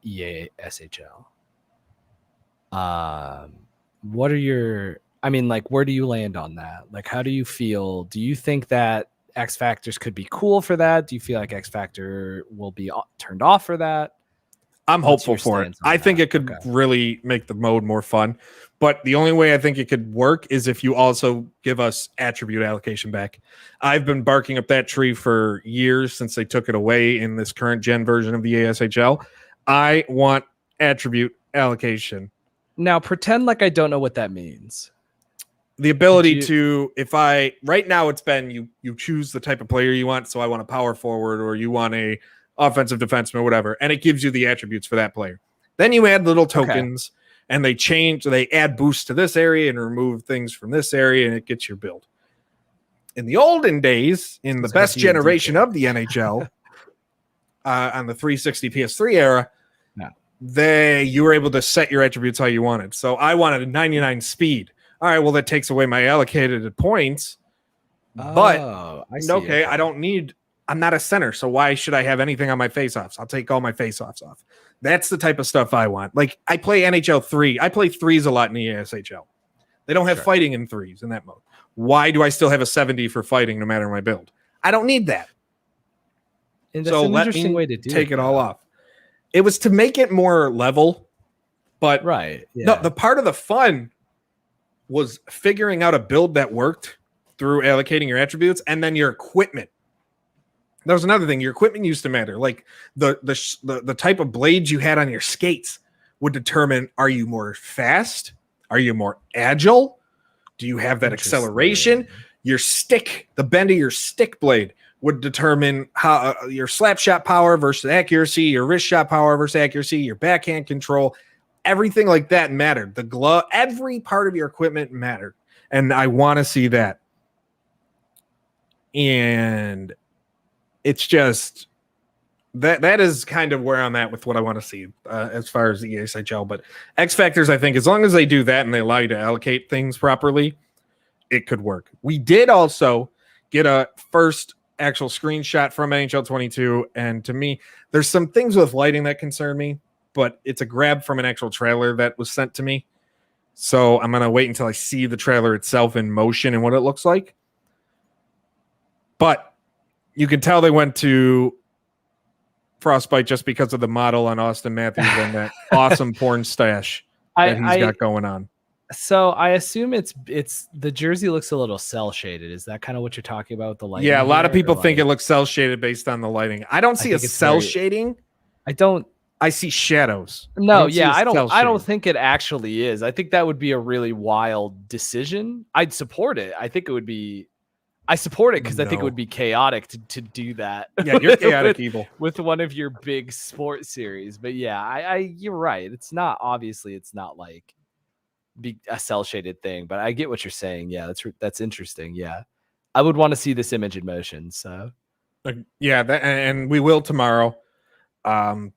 EA SHL. What are your, I mean, like, where do you land on that? Like, how do you feel? Do you think that X Factors could be cool for that? Do you feel like X Factor will be turned off for that? I'm hopeful for it. I think it could really make the mode more fun. But the only way I think it could work is if you also give us attribute allocation back. I've been barking up that tree for years since they took it away in this current gen version of the ASHL. I want attribute allocation. Now, pretend like I don't know what that means. The ability to, if I, right now it's been, you choose the type of player you want. So I want a power forward, or you want a offensive defenseman, or whatever, and it gives you the attributes for that player. Then you add little tokens, and they add boosts to this area and remove things from this area, and it gets your build. In the olden days, in the best generation of the NHL, on the 360 PS3 era, you were able to set your attributes how you wanted. So I wanted a 99 speed. All right, well, that takes away my allocated points. But I don't need. I'm not a center, so why should I have anything on my face-offs? I'll take all my face-offs off. That's the type of stuff I want. Like, I play NHL 3. I play threes a lot in the ASHL. They don't have fighting in threes in that mode. Why do I still have a 70 for fighting no matter my build? I don't need that. And that's an interesting way to take it all off. It was to make it more level, but no, the part of the fun was figuring out a build that worked through allocating your attributes, and then your equipment. That was another thing. Your equipment used to matter. Like the type of blades you had on your skates would determine, are you more fast? Are you more agile? Do you have that acceleration? Your stick, the bend of your stick blade would determine how your slap shot power versus accuracy, your wrist shot power versus accuracy, your backhand control, everything like that mattered. The glove, every part of your equipment mattered. And I want to see that. And it's just that is kind of where I'm at with what I want to see as far as the ESHL. But X Factors, I think, as long as they do that and they allow you to allocate things properly, it could work. We did also get a first actual screenshot from NHL 22, and to me, there's some things with lighting that concern me, but it's a grab from an actual trailer that was sent to me. So I'm going to wait until I see the trailer itself in motion and what it looks like. But you can tell they went to Frostbite just because of the model on Austin Matthews and that awesome porn stash that he's got going on. So I assume it's the jersey looks a little cell shaded. Is that kind of what you're talking about with the lighting? Yeah, a lot of people think it looks cell shaded based on the lighting. I don't see a cell shading. I see shadows. No, I don't think it actually is. I think that would be a really wild decision. I'd support it. I support it because I think it would be chaotic to do that. Yeah, you're chaotic evil with one of your big sports series. But yeah, you're right. It's not like a cell shaded thing, but I get what you're saying. Yeah, that's interesting. Yeah, I would want to see this image in motion. So yeah, and we will tomorrow. I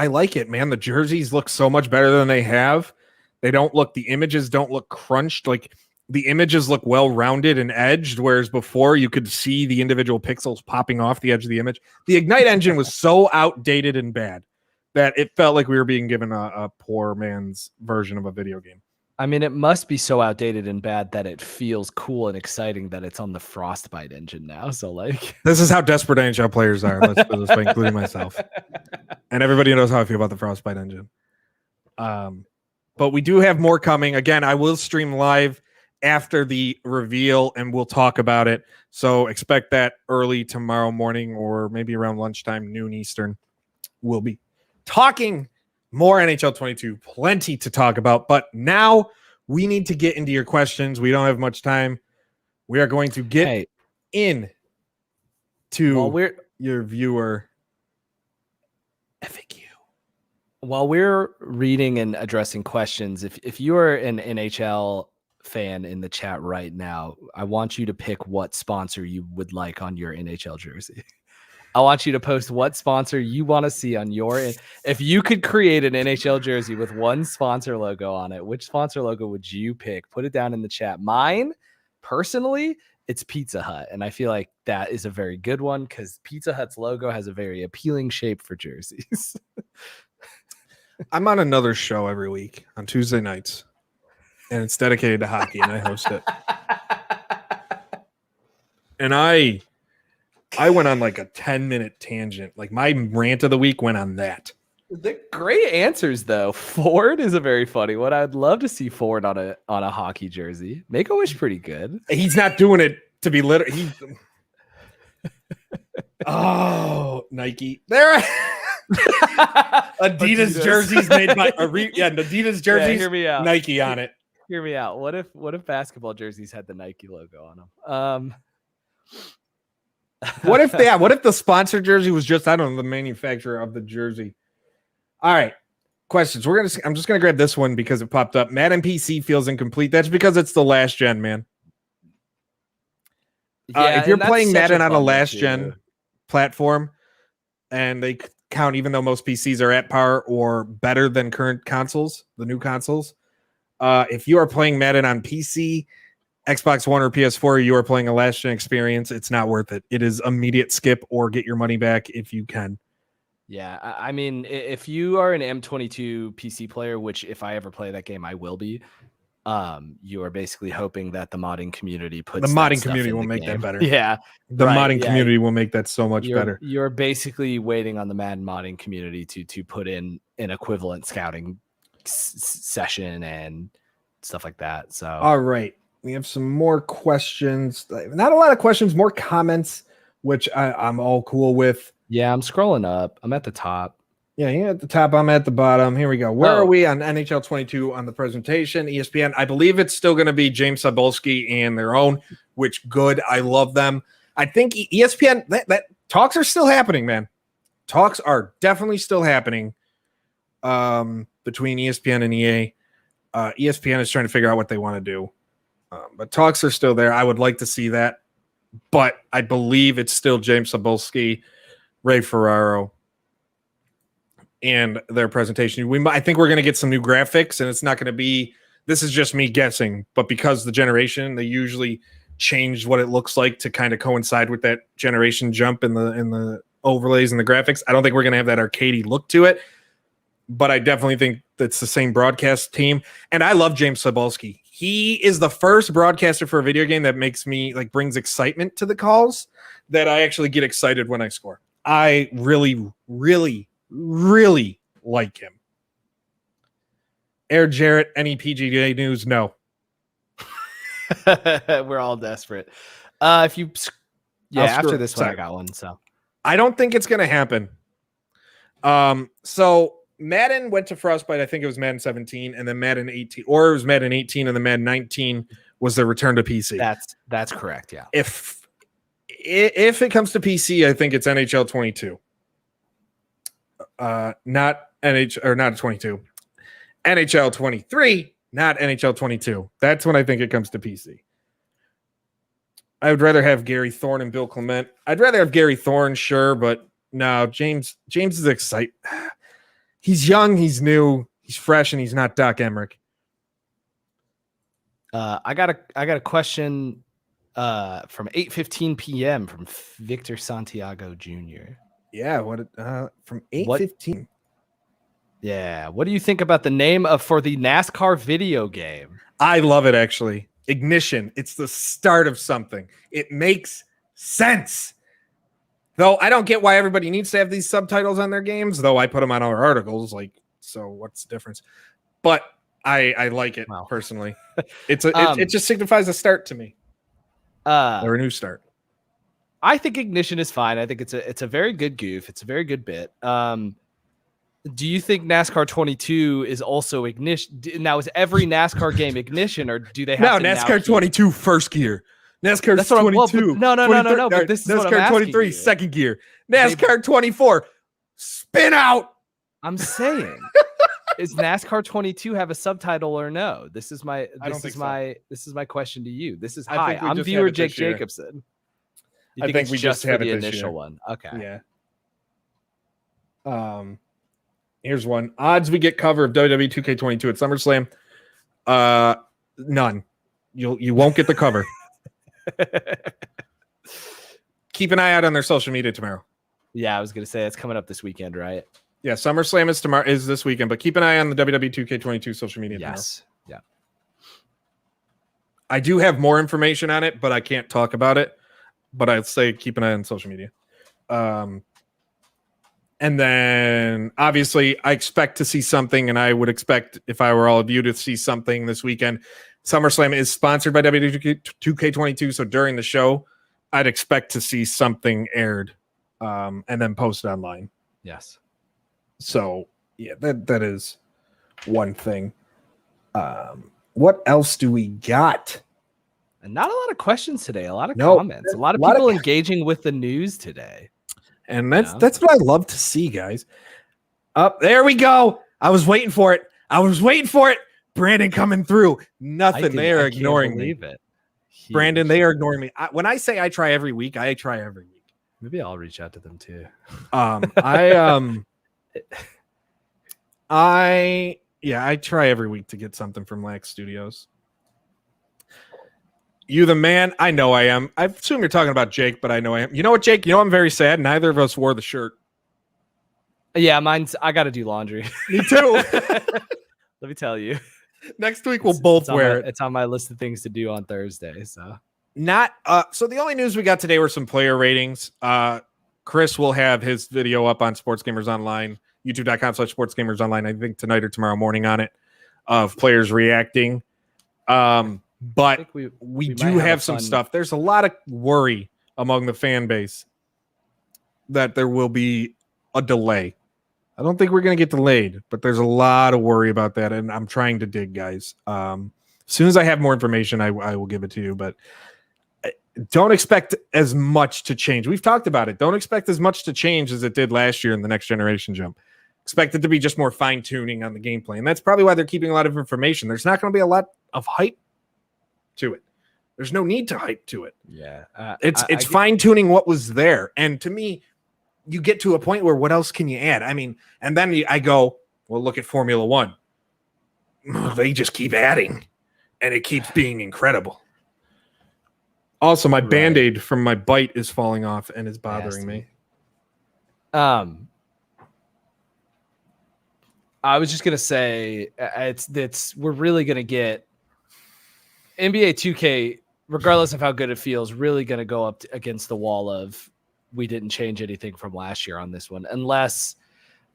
like it, man. The jerseys look so much better than they have. The images don't look crunched. Like, the images look well-rounded and edged, whereas before you could see the individual pixels popping off the edge of the image. The Ignite engine was so outdated and bad that it felt like we were being given a poor man's version of a video game. I mean, it must be so outdated and bad that it feels cool and exciting that it's on the Frostbite engine now. So, like, this is how desperate NHL players are. Let's put this way, including myself. And everybody knows how I feel about the Frostbite engine. But we do have more coming. Again, I will stream live after the reveal and we'll talk about it. So expect that early tomorrow morning or maybe around lunchtime, noon Eastern. We'll be talking more NHL 22, plenty to talk about. But now we need to get into your questions. We don't have much time. We are going to get in to your viewer FAQ. While we're reading and addressing questions, if you are an NHL fan in the chat right now, I want you to pick what sponsor you would like on your NHL jersey. I want you to post what sponsor you want to see on your. If you could create an NHL jersey with one sponsor logo on it, which sponsor logo would you pick? Put it down in the chat. Mine, personally, it's Pizza Hut, and I feel like that is a very good one because Pizza Hut's logo has a very appealing shape for jerseys. I'm on another show every week on Tuesday nights, and it's dedicated to hockey, and I host it. And I went on like a 10-minute tangent. Like my rant of the week went on that. The great answers though. Ford is a very funny one. I'd love to see Ford on a hockey jersey. Make-A-Wish pretty good. He's not doing it to be literal. Oh, Nike. There. Adidas jerseys made by Adidas jerseys. Hear me out. Nike on it. Hear me out. What if basketball jerseys had the Nike logo on them? What if the sponsor jersey was just, I don't know, the manufacturer of the jersey? All right. Questions. I'm just gonna grab this one because it popped up. Madden PC feels incomplete. That's because it's the last gen, man. If you're playing Madden on a last gen platform and they count, even though most PCs are at par or better than current consoles, the new consoles, if you are playing Madden on PC, Xbox One, or PS4, you are playing a last gen experience, it's not worth it. It is immediate skip or get your money back if you can. Yeah, I mean, if you are an M22 PC player, which if I ever play that game, I will be, you are basically hoping that the modding community puts the modding community will make that better. Yeah, the modding community will make that so much better. You're basically waiting on the Madden modding community to put in an equivalent scouting session and stuff like that. So, all right. We have some more questions. Not a lot of questions, more comments, which I'm all cool with. Yeah, I'm scrolling up. I'm at the top. Yeah, you're at the top. I'm at the bottom. Here we go. Where are we on NHL 22 on the presentation? ESPN. I believe it's still going to be James Cybulski and their own, which good. I love them. I think ESPN, that talks are still happening, man. Talks are definitely still happening between ESPN and EA. ESPN is trying to figure out what they want to do. But talks are still there. I would like to see that. But I believe it's still James Cybulski, Ray Ferraro, and their presentation. I think we're going to get some new graphics, and it's not going to be – this is just me guessing. But because the generation, they usually change what it looks like to kind of coincide with that generation jump in the overlays and the graphics. I don't think we're going to have that arcadey look to it. But I definitely think that's the same broadcast team. And I love James Cybulski. He is the first broadcaster for a video game that makes me brings excitement to the calls, that I actually get excited when I score. I really, really, really like him. Air Jarrett, any PGA news? No. We're all desperate. After this one, I got one. So I don't think it's going to happen. So Madden went to Frostbite. I think it was Madden 17, and then Madden 18, or it was Madden 18, and then Madden 19 was the return to PC. That's correct. Yeah. If it comes to PC, I think it's NHL 22. Not 22. NHL 23, not NHL 22. That's when I think it comes to PC. I would rather have Gary Thorne and Bill Clement. I'd rather have Gary Thorne, sure, but no, James is exciting. He's young, he's new, he's fresh, and he's not Doc Emmerich. I got a question from 8:15 p.m. from Victor Santiago Jr. Yeah, from 8:15. Yeah, what do you think about the name for the NASCAR video game? I love it, actually. Ignition. It's the start of something. It makes sense. Though I don't get why everybody needs to have these subtitles on their games, though I put them on our articles. So what's the difference? But I like it personally. It just signifies a start to me. Or a new start. I think Ignition is fine. I think it's a very good goof. It's a very good bit. Do you think NASCAR 22 is also Ignition? Now, is every NASCAR game Ignition, or do they have NASCAR 22 first gear? NASCAR 22. No. But this is what I'm asking 23 you. Second gear. NASCAR 24 spin out. I'm saying, is NASCAR 22 have a subtitle or no? This is my question to you. This is hi. I'm viewer Jake Jacobson. You think it's we just have for the it this initial year. one. Okay. Yeah. Here's one. Odds we get cover of WWE 2K22 at SummerSlam. None. You won't get the cover. Keep an eye out on their social media tomorrow. Yeah, I was gonna say it's coming up this weekend, right? Yeah, SummerSlam is this weekend, but keep an eye on the WWE 2K22 social media tomorrow. Yes. Yeah. I do have more information on it, but I can't talk about it. But I'd say keep an eye on social media. And then obviously I expect to see something, and I would expect if I were all of you to see something this weekend. SummerSlam is sponsored by WWE 2K22, so during the show, I'd expect to see something aired and then posted online. Yes. So yeah, that is one thing. What else do we got? And not a lot of questions today. A lot of comments. A lot of people engaging with the news today. And that's what I love to see, guys. Up there we go. I was waiting for it. Brandon coming through. Nothing. They are ignoring me. Brandon, they are ignoring me. When I say I try every week, I try every week. Maybe I'll reach out to them too. I try every week to get something from Lax Studios. You the man? I know I am. I assume you're talking about Jake, but I know I am. You know what, Jake? You know I'm very sad. Neither of us wore the shirt. Yeah, I got to do laundry. Me too. Let me tell you. Next week we'll both wear it. It's on my list of things to do on Thursday. So so the only news we got today were some player ratings. Chris will have his video up on Sports Gamers Online, youtube.com/sportsgamersonline, I think tonight or tomorrow morning on it, of players reacting. But we do have some stuff. There's a lot of worry among the fan base that there will be a delay. I don't think we're going to get delayed, but there's a lot of worry about that, and I'm trying to dig, guys. As soon as I have more information, I will give it to you, but don't expect as much to change. We've talked about it. Don't expect as much to change as it did last year in the Next Generation Jump. Expect it to be just more fine-tuning on the gameplay, and that's probably why they're keeping a lot of information. There's not going to be a lot of hype to it. There's no need to hype to it. Yeah. It's fine-tuning what was there, and to me, you get to a point where what else can you add? I mean, and then I go, well, look at Formula One. They just keep adding, and it keeps being incredible. Also, my Band-Aid from my bite is falling off and is bothering me. I was just gonna say we're really gonna get NBA 2K, regardless of how good it feels, really gonna go up against the wall of we didn't change anything from last year on this one, unless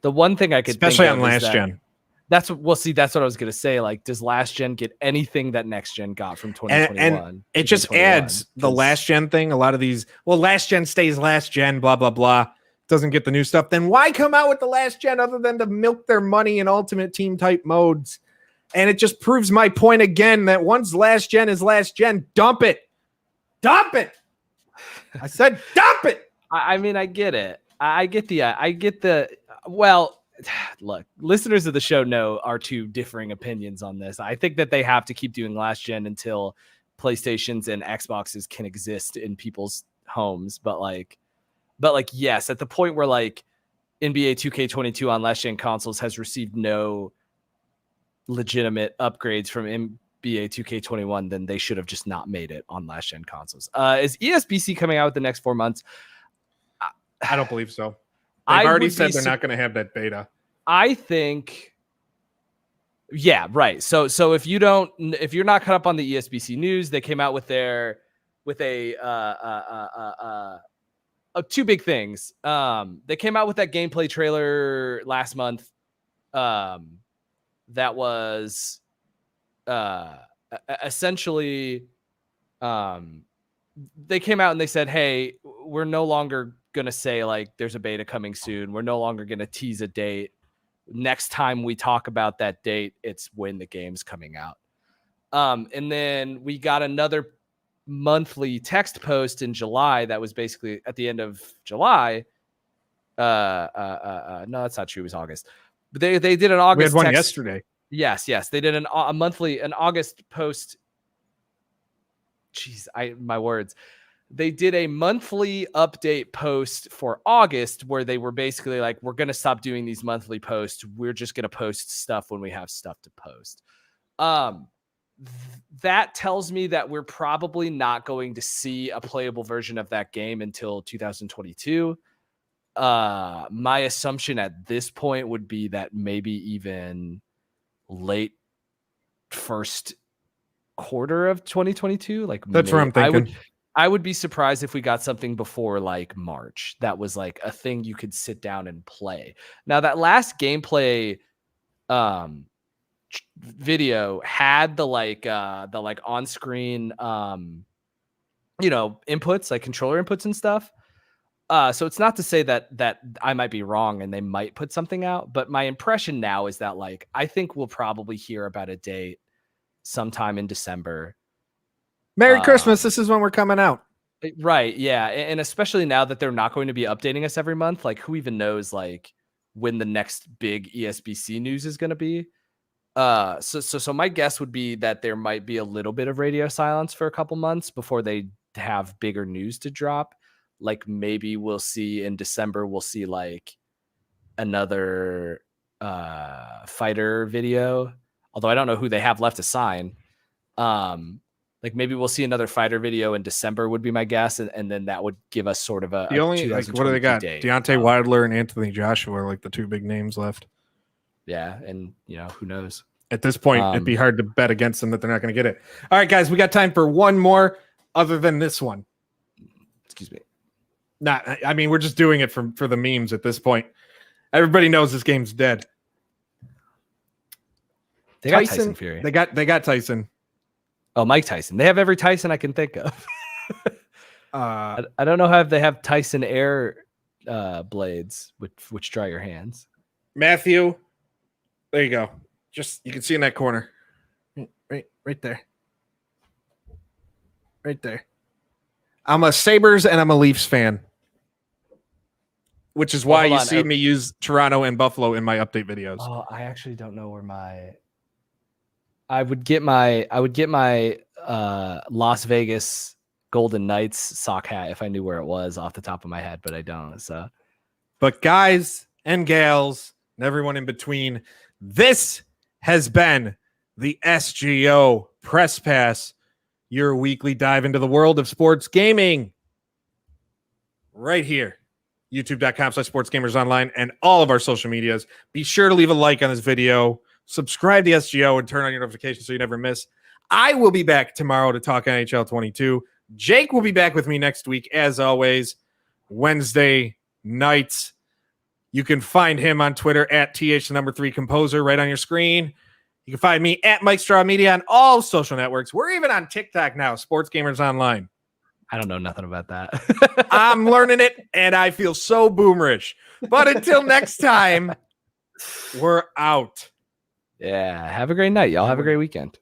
the one thing I could especially think on last gen. That's what that's what I was gonna say. Like, does last gen get anything that next gen got from 2021? And it just adds the last gen thing. A lot of these, last gen stays last gen, blah blah blah. Doesn't get the new stuff. Then why come out with the last gen other than to milk their money in ultimate team type modes? And it just proves my point again that once last gen is last gen, dump it. I said dump it. I mean, I get it. Well, look, listeners of the show know our two differing opinions on this. I think that they have to keep doing last gen until PlayStations and Xboxes can exist in people's homes. But yes, at the point where like NBA 2K22 on last gen consoles has received no legitimate upgrades from NBA 2K21, then they should have just not made it on last gen consoles. Is ESBC coming out with the next 4 months? I don't believe so. They've already said they're not going to have that beta. I think, yeah, right. So if you're not caught up on the ESBC news, they came out with two big things. They came out with that gameplay trailer last month. That was essentially, they came out and they said, hey, we're no longer going to say like there's a beta coming soon. We're no longer going to tease a date. Next time we talk about that date, it's when the game's coming out. And then we got another monthly text post in July that was basically at the end of July. No, that's not true. It was August. But they did an August. We had one yesterday. Yes. They did an August post. Jeez, my words. they did a monthly update post for August where they were basically like, we're going to stop doing these monthly posts. We're just going to post stuff when we have stuff to post. That tells me that we're probably not going to see a playable version of that game until 2022. My assumption at this point would be that maybe even late first quarter of 2022. Like that's where I'm thinking. I would be surprised if we got something before like March. That was like a thing you could sit down and play. Now that last gameplay video had the on-screen inputs, like controller inputs and stuff. So it's not to say that I might be wrong and they might put something out, but my impression now is that like I think we'll probably hear about a date sometime in December. Merry Christmas. This is when we're coming out. Right. Yeah. And especially now that they're not going to be updating us every month, like who even knows like when the next big ESBC news is going to be. So my guess would be that there might be a little bit of radio silence for a couple months before they have bigger news to drop. Like maybe we'll see in December, we'll see like another fighter video, although I don't know who they have left to sign. Like maybe we'll see another fighter video in December would be my guess. And then that would give us sort of the only, like, what do they got? Date. Deontay Wilder and Anthony Joshua are like the two big names left. Yeah. And who knows? At this point, it'd be hard to bet against them that they're not going to get it. All right, guys, we got time for one more other than this one. Excuse me. I mean, we're just doing it for the memes at this point. Everybody knows this game's dead. They got Tyson Fury. They got Tyson. Oh, Mike Tyson. They have every Tyson I can think of. I don't know how they have Tyson air blades which dry your hands. Matthew, there you go. Just you can see in that corner, right there, right there. I'm a Sabres and I'm a Leafs fan, which is why you see me use Toronto and Buffalo in my update videos. Oh, I actually don't know where I would get my Las Vegas Golden Knights sock hat if I knew where it was off the top of my head, but I don't. So, but guys and gals and everyone in between, this has been the SGO Press Pass, your weekly dive into the world of sports gaming. Right here, youtube.com/sportsgamersonline and all of our social medias. Be sure to leave a like on this video, subscribe to SGO, and turn on your notifications so you never miss. I will be back tomorrow to talk NHL 22. Jake will be back with me next week, as always, Wednesday nights. You can find him on Twitter at @TH3Composer right on your screen. You can find me at Mike Straw Media on all social networks. We're even on TikTok now, Sports Gamers Online. I don't know nothing about that. I'm learning it, and I feel so boomerish. But until next time, we're out. Yeah, have a great night, y'all. Have a great weekend.